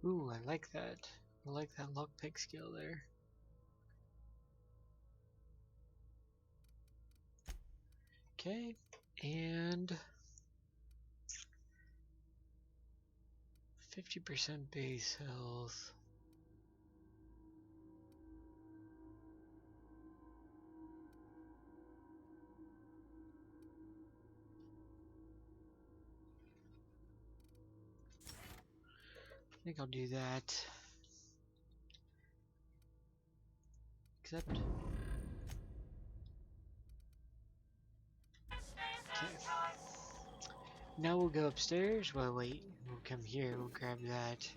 Ooh, I like that. I like that lockpick skill there. Okay, and 50% base health. I think I'll do that. Except... Okay. Now we'll go upstairs. Well, wait. We'll come here. We'll grab that.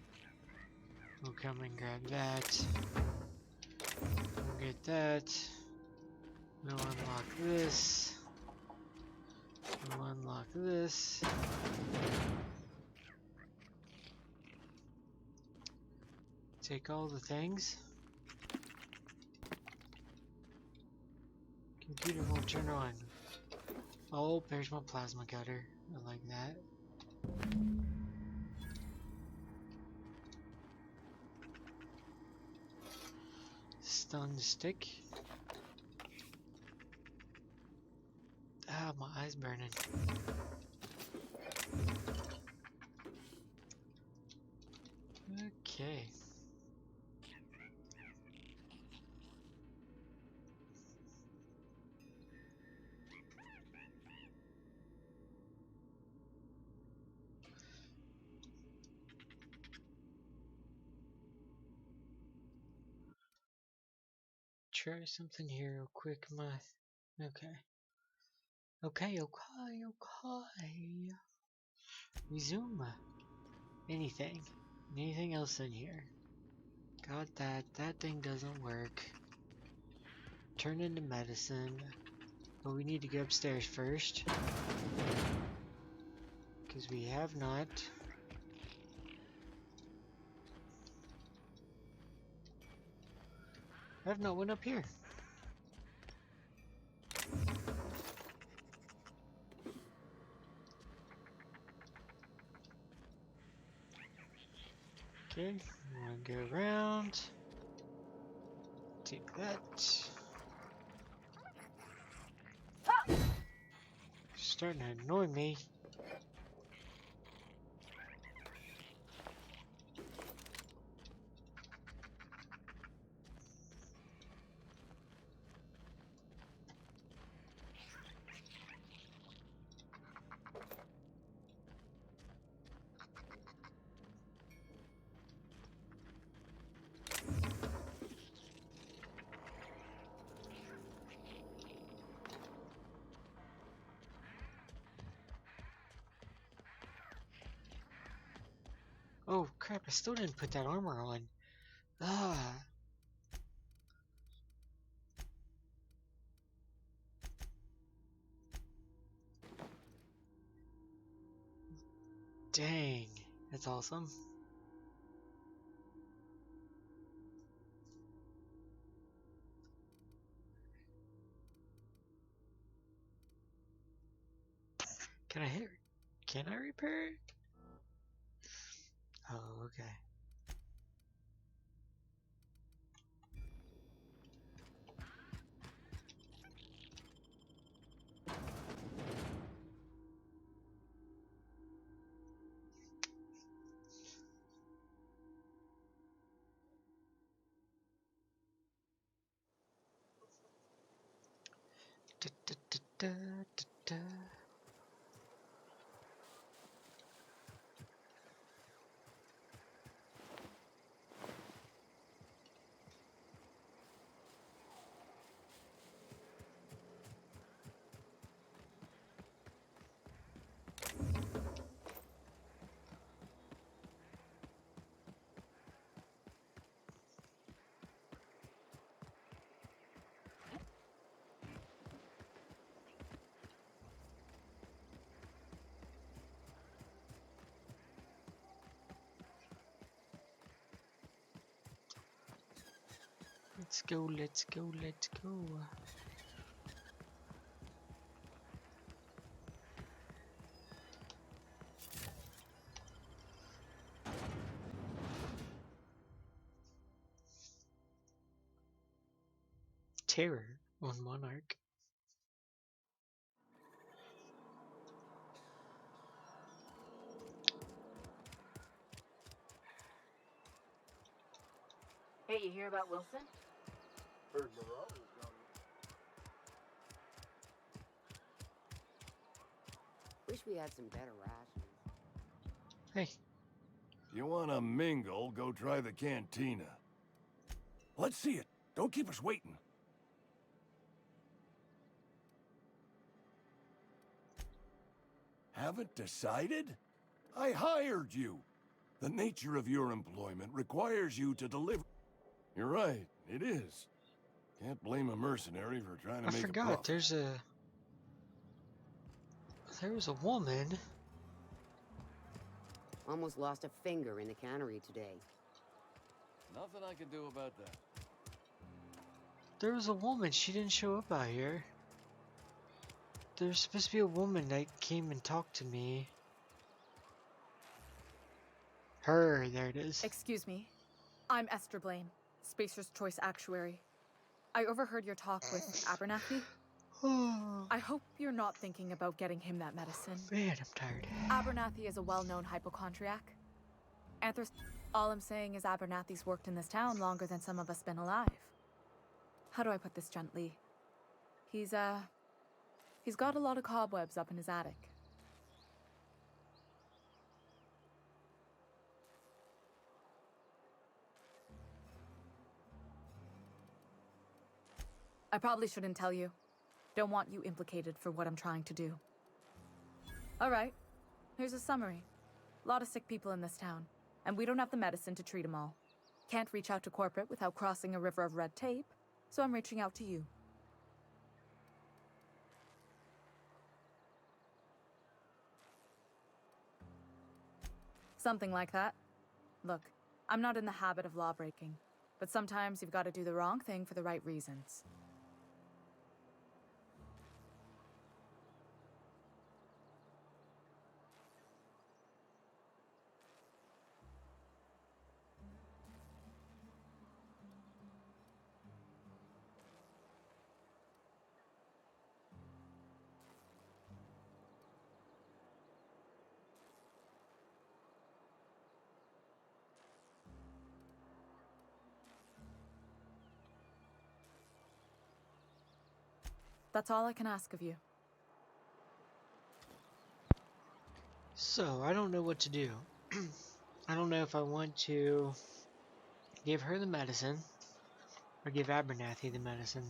We'll come and grab that. We'll get that. We'll unlock this. We'll unlock this. Take all the things. Computer won't turn on. Oh, there's my plasma cutter. I like that. Stun stick. Ah, my eye's burning. Okay. Try something here real quick. Okay. Okay. Resume. Anything. Anything else in here? Got that. That thing doesn't work. Turn into medicine. But we need to go upstairs first. Because we have not. I have not went up here. Okay, I'm gonna go around. Take that. Starting to annoy me. Oh crap, I still didn't put that armor on. Ah. Dang. That's awesome. Can I hit? Can I repair it? Oh, okay. Da, da, da. Let's go, let's go, let's go. Terror on Monarch. Hey, you hear about Wilson? Heard Morale was down. Wish we had some better rations. Hey, You wanna mingle, go try the cantina. Let's see it. Don't keep us waiting. Haven't decided? I hired you. The nature of your employment requires you to deliver. You're right, it is. Can't blame a mercenary for trying to I make a forgot profit. there was a woman. Almost lost a finger in the cannery today. Nothing I can do about that. There was a woman. She didn't show up out here. There's supposed to be a woman that came and talked to me. Her, there it is. Excuse me. I'm Esther Blaine, Spacer's Choice Actuary. I overheard your talk with Abernathy. Oh, I hope you're not thinking about getting him that medicine. man, I'm tired. Abernathy is a well-known hypochondriac. All I'm saying is Abernathy's worked in this town longer than some of us been alive. How do I put this gently? He's got a lot of cobwebs up in his attic. I probably shouldn't tell you. Don't want you implicated for what I'm trying to do. All right, here's a summary. A lot of sick people in this town, and we don't have the medicine to treat them all. Can't reach out to corporate without crossing a river of red tape, so I'm reaching out to you. Something like that. Look, I'm not in the habit of law breaking, but sometimes you've got to do the wrong thing for the right reasons. That's all I can ask of you. So, I don't know what to do. I don't know if I want to give her the medicine or give Abernathy the medicine.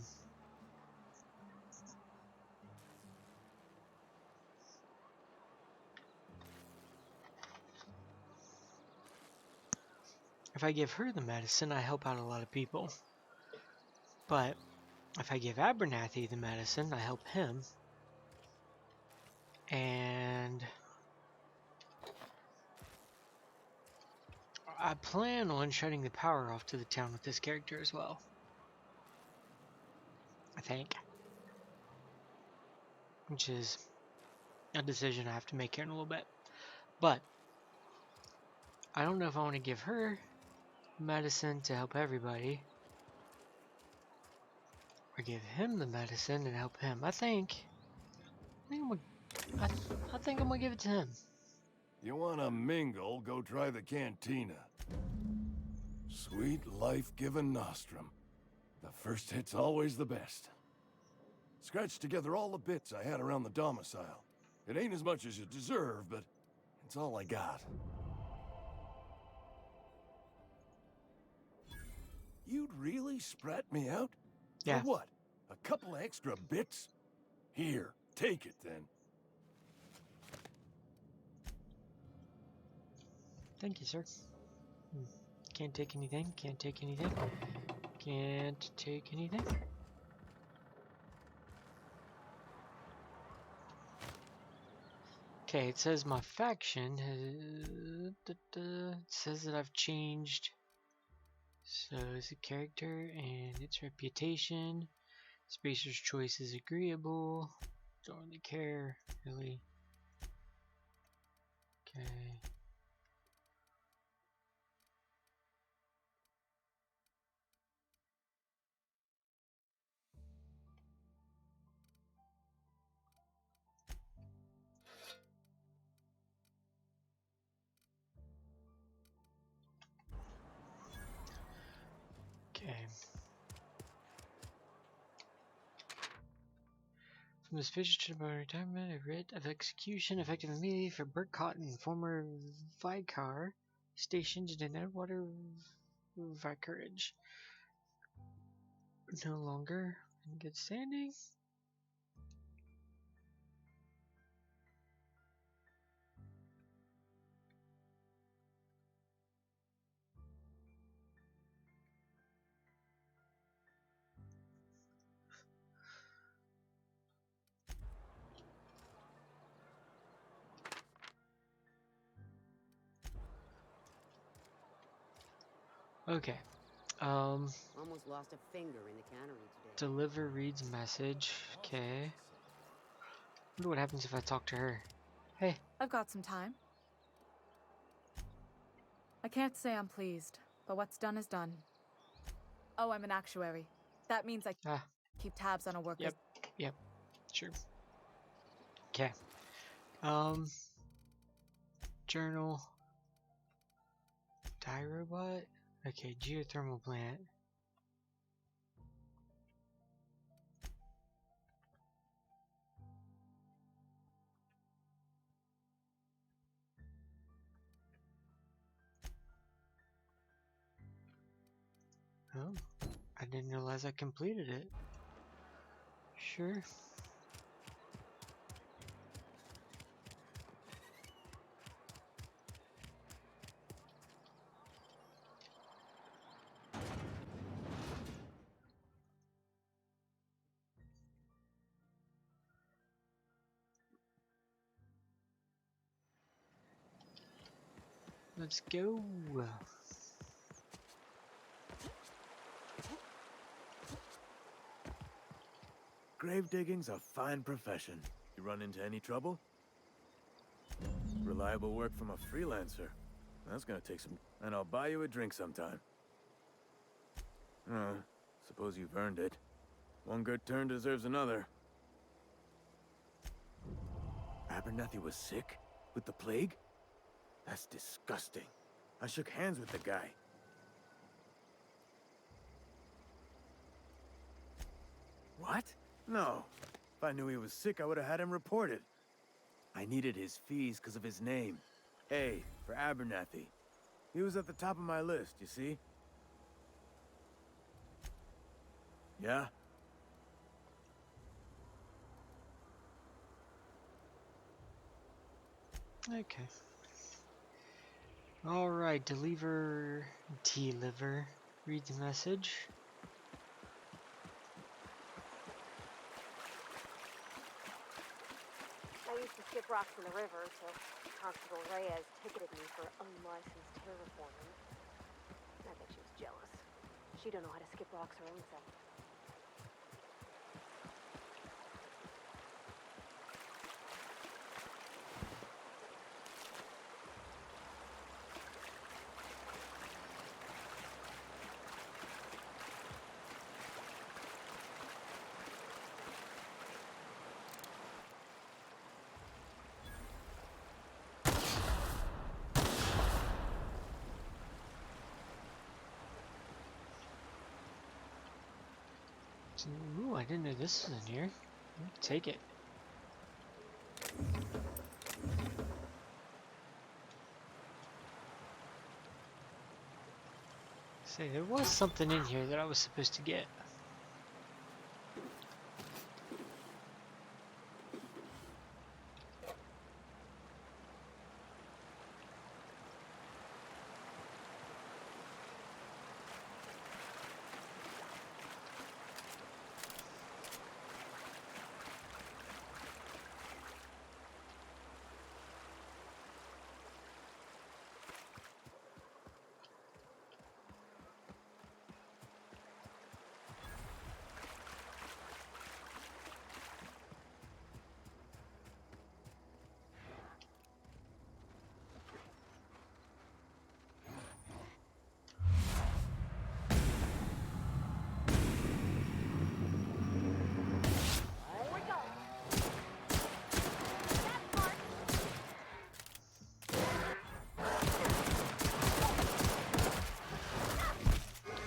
If I give her the medicine, I help out a lot of people. But if I give Abernathy the medicine, I help him. And I plan on shutting the power off to the town with this character as well. I think. Which is a decision I have to make here in a little bit. But I don't know if I want to give her medicine to help everybody or give him the medicine and help him. I think I'm gonna give it to him. You wanna mingle, go try the cantina. Sweet life-giving nostrum. The first hit's always the best. Scratched together all the bits I had around the domicile. It ain't as much as you deserve, but it's all I got. You'd really sprat me out? Yeah. For what? A couple of extra bits? Here, take it then. Thank you, sir. Can't take anything. Can't take anything. Can't take anything. Okay, it says my faction has, it says that I've changed. So it's a character and its reputation. Spacer's choice is agreeable. Don't really care, really. Okay. Okay. From this picture to my retirement, a writ of execution effective immediately for Bert Cotton, former Vicar, stationed in Edgewater Vicarage. No longer in good standing. Okay. Almost lost a finger in the cannery today. Deliver Reed's message. Okay. Wonder what happens if I talk to her. Hey. I've got some time. I can't say I'm pleased, but what's done is done. Oh, I'm an actuary. That means I keep tabs on a worker's... Yep. Sure. Okay. Journal. Die robot? Okay, geothermal plant. Oh, I didn't realize I completed it. Sure. Let's go. Grave digging's a fine profession. You run into any trouble? Reliable work from a freelancer. That's gonna take some... And I'll buy you a drink sometime. Suppose you've earned it. One good turn deserves another. Abernathy was sick? With the plague? That's disgusting. I shook hands with the guy. What? No. If I knew he was sick, I would have had him reported. I needed his fees because of his name. A for Abernathy. He was at the top of my list, you see? Yeah? Okay. Alright, deliver. Read the message. I used to skip rocks in the river till Constable Reyes ticketed me for unlicensed terraforming. I bet she was jealous. She don't know how to skip rocks her own self. Ooh, I didn't know this was in here. Take it. Say, there was something in here that I was supposed to get.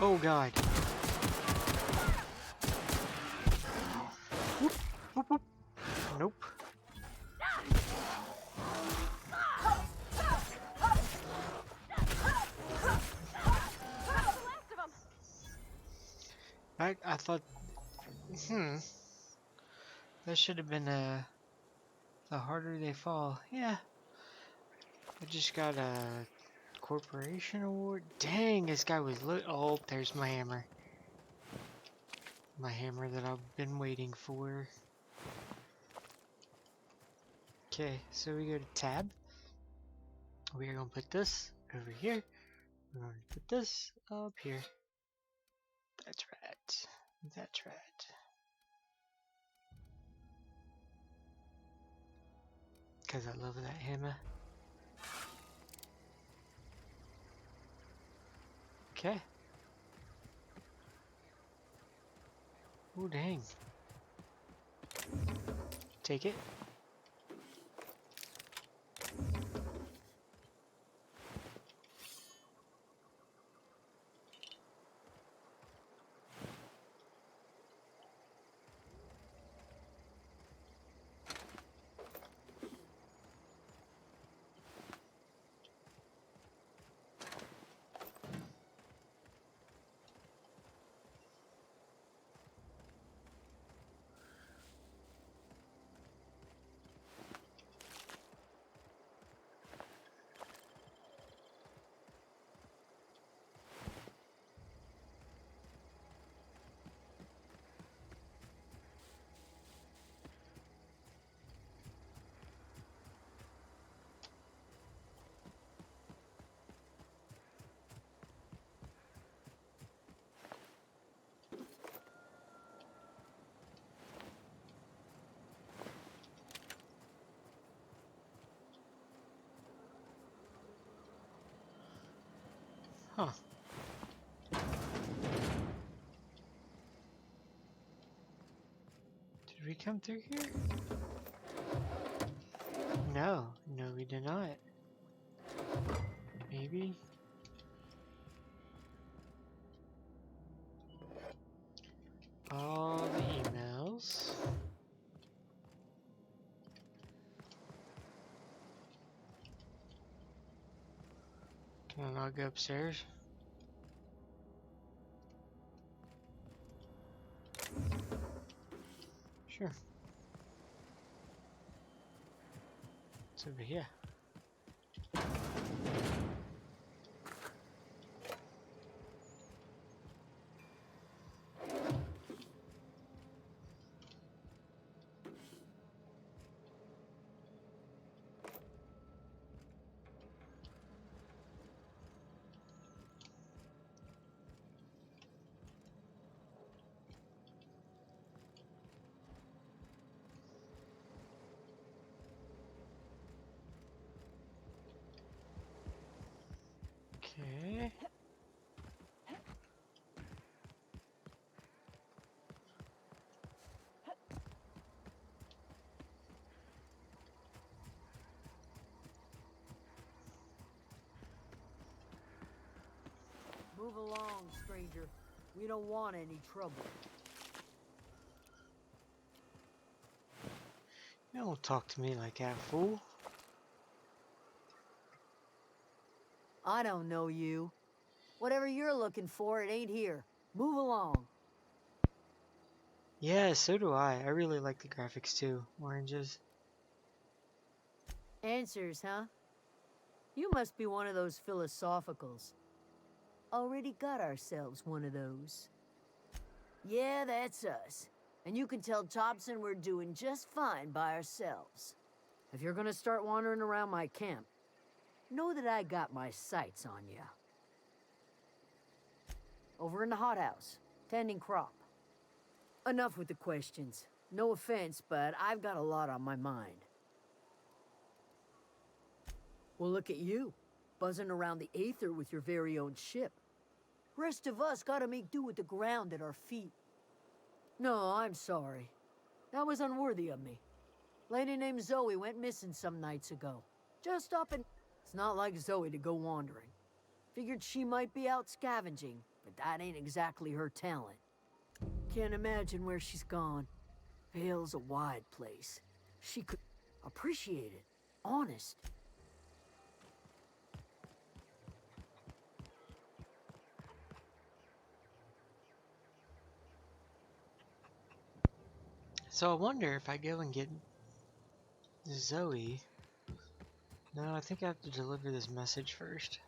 Oh god. Whoop, whoop, whoop. Nope. I thought, that should have been the harder they fall. Yeah. I just got a corporation award. Dang, this guy was oh, there's my hammer. My hammer that I've been waiting for. Okay, so we go to tab. We are gonna put this over here. We're gonna put this up here. That's right. That's right. Cause I love that hammer. Okay. Oh dang. Take it. Huh. Did we come through here? No. No, we did not. Maybe? All the emails. Can I not go upstairs? Sure. It's over here. Okay. Move along, stranger. We don't want any trouble. Don't talk to me like that, fool. I don't know you. Whatever you're looking for, it ain't here. Move along. Yeah, so do I. I really like the graphics too. Oranges. Answers, huh? You must be one of those philosophicals. Already got ourselves one of those. Yeah, that's us. And you can tell Thompson we're doing just fine by ourselves. If you're gonna start wandering around my camp, know that I got my sights on you. Over in the hothouse, tending crop. Enough with the questions. No offense, but I've got a lot on my mind. Well, look at you, buzzing around the aether with your very own ship. Rest of us gotta make do with the ground at our feet. No, I'm sorry. That was unworthy of me. Lady named Zoe went missing some nights ago. Just up and... It's not like Zoe to go wandering. Figured she might be out scavenging, but that ain't exactly her talent. Can't imagine where she's gone. Vale's a wide place. She could appreciate it. Honest. So I wonder if I go and get Zoe. No, I think I have to deliver this message first.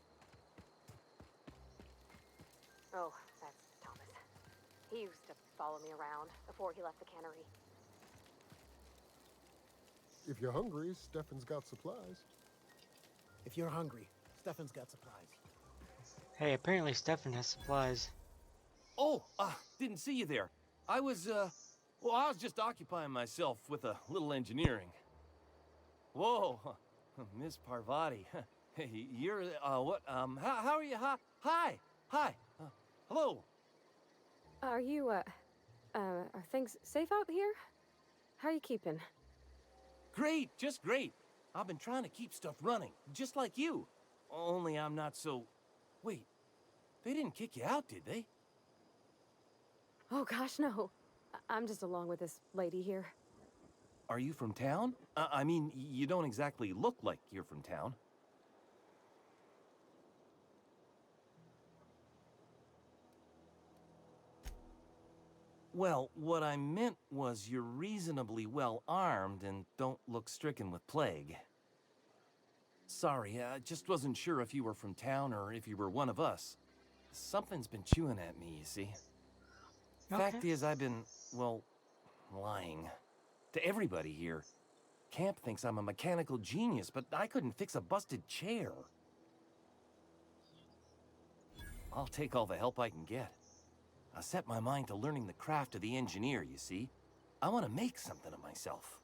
Oh, that's Thomas. He used to follow me around before he left the cannery. If you're hungry, Stefan's got supplies. If you're hungry, Stefan's got supplies. Hey, apparently Stefan has supplies. Oh, didn't see you there. I was just occupying myself with a little engineering. Whoa, Miss Parvati. Hey, you're, what, how are you? Hi, hello. Are you, are things safe out here? How are you keeping? Great, just great. I've been trying to keep stuff running, just like you. Only I'm not so... Wait, they didn't kick you out, did they? Oh gosh, no. I'm just along with this lady here. Are you from town? I mean, you don't exactly look like you're from town. Well, what I meant was you're reasonably well armed and don't look stricken with plague. Sorry, I just wasn't sure if you were from town or if you were one of us. Something's been chewing at me, you see. Fact is, I've been, well, lying. To everybody here. Camp thinks I'm a mechanical genius, but I couldn't fix a busted chair. I'll take all the help I can get. I set my mind to learning the craft of the engineer, you see. I want to make something of myself.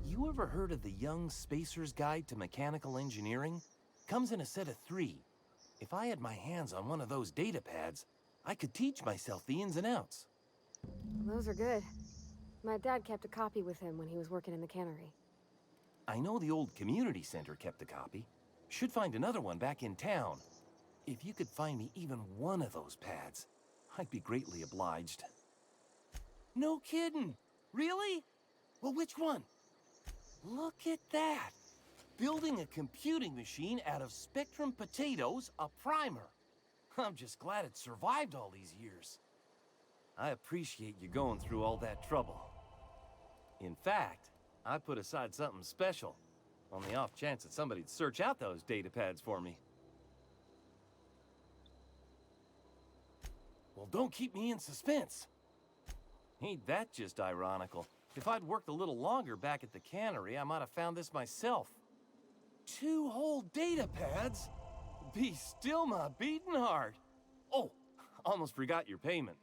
You ever heard of the Young Spacer's Guide to Mechanical Engineering? Comes in a set of 3. If I had my hands on one of those data pads, I could teach myself the ins and outs. Those are good. My dad kept a copy with him when he was working in the cannery. I know the old community center kept a copy. Should find another one back in town. If you could find me even one of those pads, I'd be greatly obliged. No kidding! Really? Well, which one? Look at that! Building a computing machine out of Spectrum potatoes, a primer. I'm just glad it survived all these years. I appreciate you going through all that trouble. In fact, I put aside something special, on the off chance that somebody'd search out those data pads for me. Well, don't keep me in suspense. Ain't that just ironical? If I'd worked a little longer back at the cannery, I might have found this myself. 2 whole data pads? Be still my beating heart. Oh, almost forgot your payment.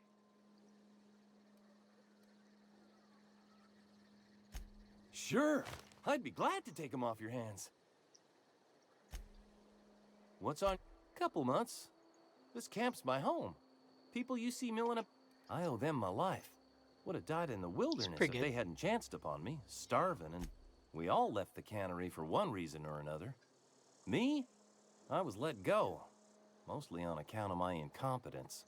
Sure, I'd be glad to take them off your hands. What's on? Couple months. This camp's my home. People you see milling up, I owe them my life. Would have died in the wilderness if they hadn't chanced upon me, starving, and we all left the cannery for one reason or another. Me? I was let go, mostly on account of my incompetence.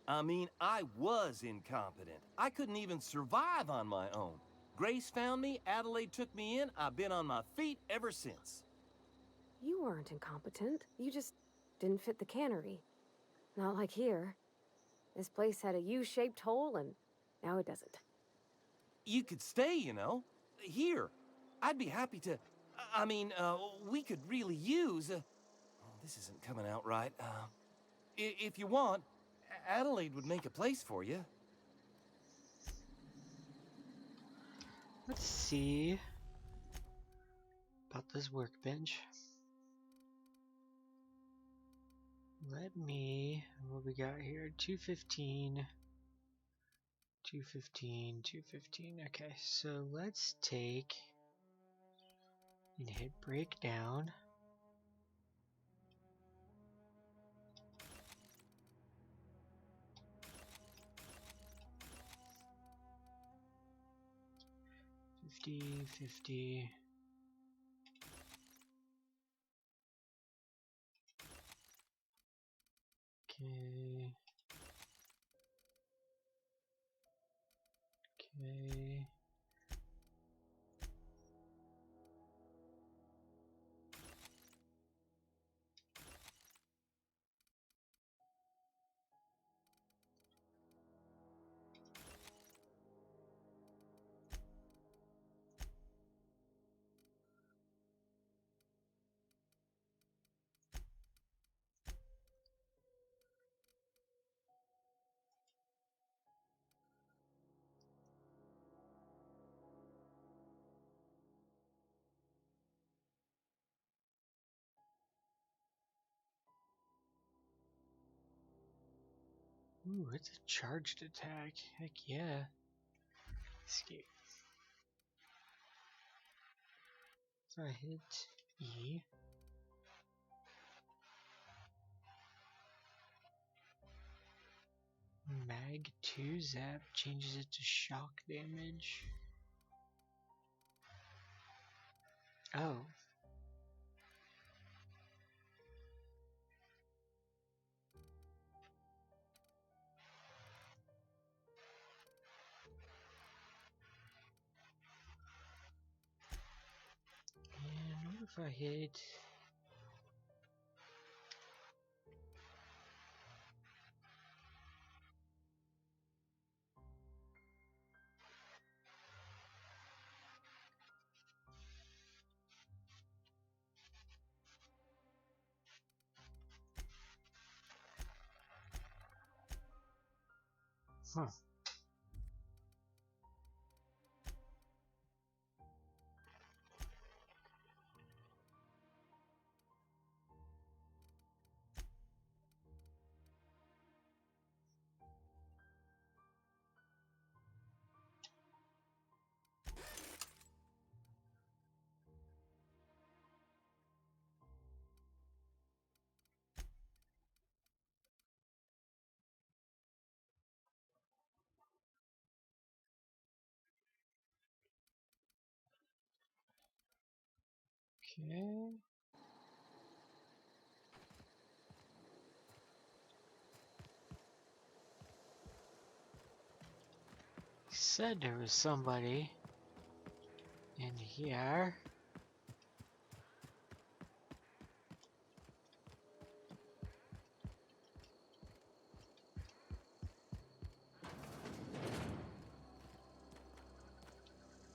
I mean, I was incompetent. I couldn't even survive on my own. Grace found me, Adelaide took me in, I've been on my feet ever since. You weren't incompetent. You just didn't fit the cannery. Not like here. This place had a U-shaped hole, and now it doesn't. You could stay, you know. Here. I'd be happy to... I mean, we could really use... oh, this isn't coming out right. If you want, Adelaide would make a place for you. Let's see about this workbench. Let me, what we got here? 215, 215, 215. Okay, so let's take and hit breakdown. $50, $50. Okay. Okay. Ooh, it's a charged attack. Heck yeah. Escape. So I hit E. Mag 2 zap changes it to shock damage. Oh. And what if I hit... Huh. Okay. Said there was somebody in here.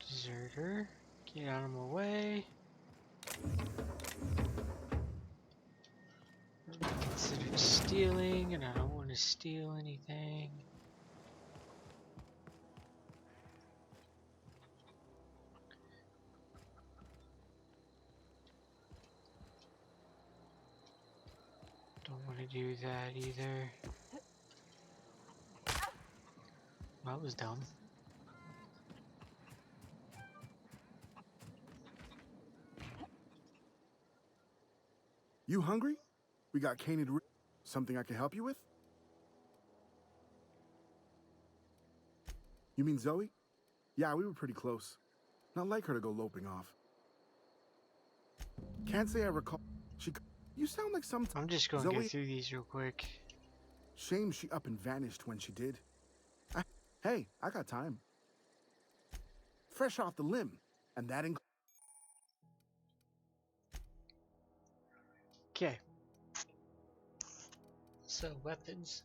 Deserter. Get out of my way. Considered stealing, and I don't want to steal anything. Don't want to do that either. That was dumb. You hungry? We got candied. Something I can help you with? You mean Zoe? Yeah, we were pretty close. Not like her to go loping off. Can't say I recall. You sound like some. I'm just going to go through these real quick. Shame she up and vanished when she did. Hey, I got time. fresh off the limb, and that includes. Okay. So, weapons.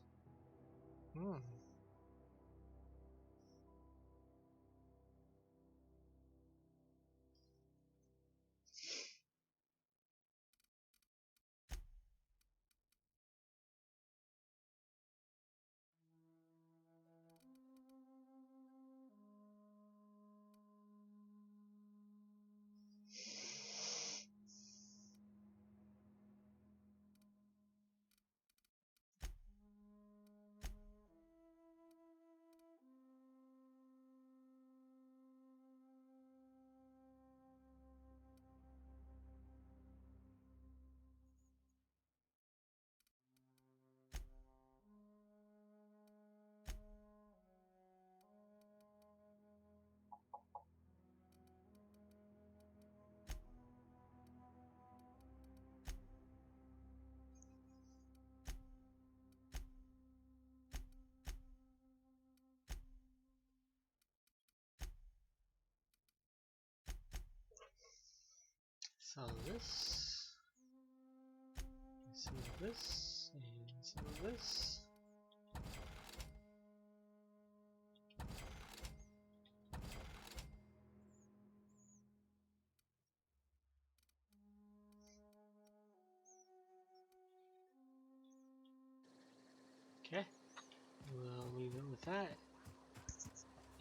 Sell this. Sell this. And sell this. Okay. We'll leave it with that.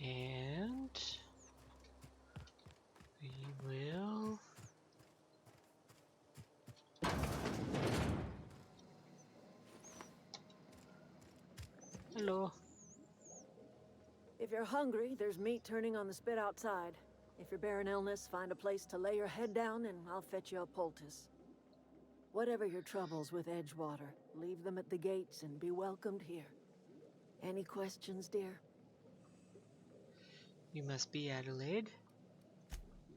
And we will. Hello. If you're hungry, there's meat turning on the spit outside. If you're bearing illness, find a place to lay your head down and I'll fetch you a poultice. Whatever your troubles with Edgewater, leave them at the gates and be welcomed here. Any questions, dear? You must be Adelaide.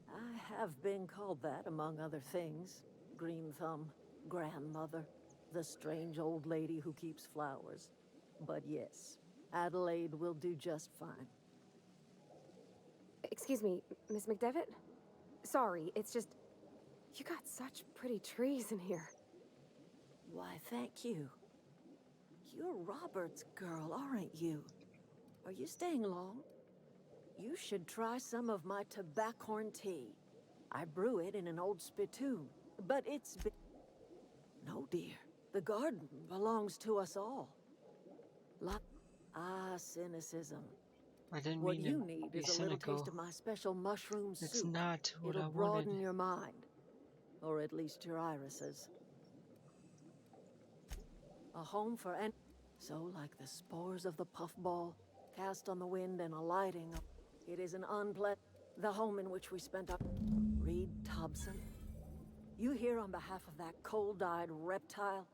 I have been called that, among other things. Green Thumb, grandmother, the strange old lady who keeps flowers. But yes, Adelaide will do just fine. Excuse me, Miss McDevitt? Sorry, it's just... You got such pretty trees in here. Why, thank you. You're Robert's girl, aren't you? Are you staying long? You should try some of my tobaccorn tea. I brew it in an old spittoon, but it's... No, dear. The garden belongs to us all. Cynicism. I didn't What mean you to need be is a little cynical. taste of my special mushroom soup. It's not what It'll I broaden wanted. your mind. Or at least your irises. A home for any... So like the spores of the puffball, cast on the wind and alighting. It is an unpleasant... The home in which we spent our... Reed Thompson. You here on behalf of that cold-eyed reptile?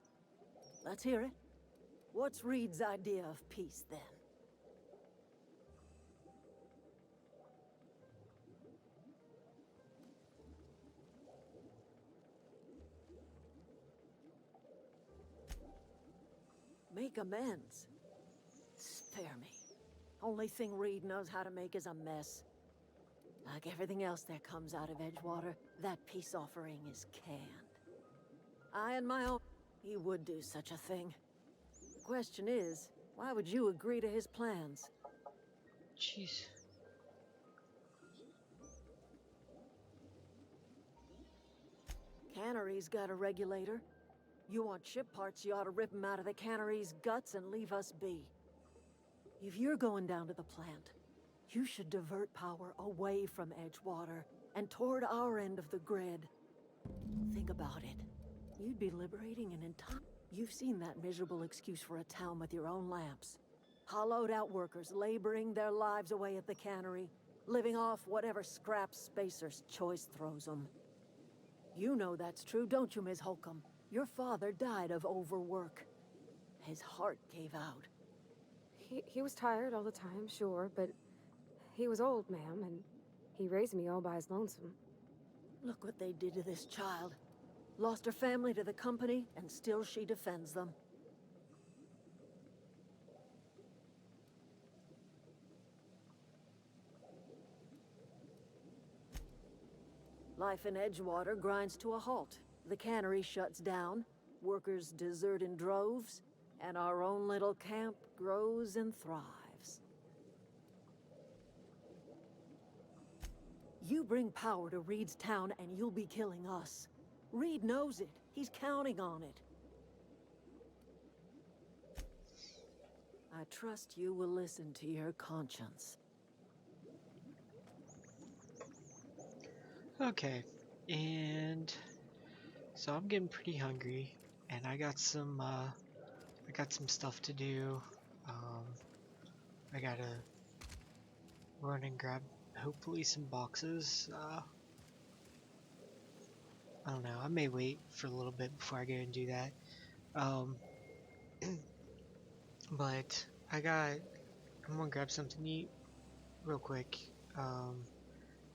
Let's hear it. What's Reed's idea of peace, then? Make amends. Spare me. Only thing Reed knows how to make is a mess. Like everything else that comes out of Edgewater, that peace offering is canned. I and my own... He would do such a thing. The question is, why would you agree to his plans? Jeez. Cannery's got a regulator. You want ship parts, you ought to rip them out of the cannery's guts and leave us be. If you're going down to the plant, you should divert power away from Edgewater and toward our end of the grid. Think about it. You'd be liberating an entire... You've seen that miserable excuse for a town with your own lamps. Hollowed out workers laboring their lives away at the cannery, living off whatever scrap Spacer's choice throws them. You know that's true, don't you, Ms. Holcomb? Your father died of overwork. His heart gave out. He was tired all the time, sure, but he was old, ma'am, and he raised me all by his lonesome. Look what they did to this child. Lost her family to the company, and still she defends them. Life in Edgewater grinds to a halt. The cannery shuts down, workers desert in droves, and our own little camp grows and thrives. You bring power to Reed's town and you'll be killing us. Reed knows it. He's counting on it. I trust you will listen to your conscience. Okay, and so I'm getting pretty hungry, and I got some stuff to do. I gotta run and grab hopefully some boxes. I don't know. I may wait for a little bit before I go and do that. But I'm gonna grab something to eat real quick.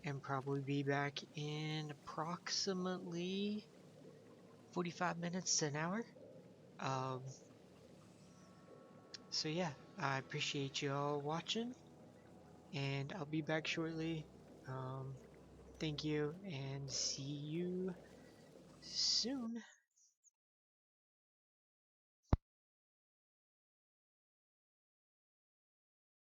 And probably be back in approximately 45 minutes to an hour. So yeah, I appreciate you all watching, and I'll be back shortly. Thank you, and see you soon.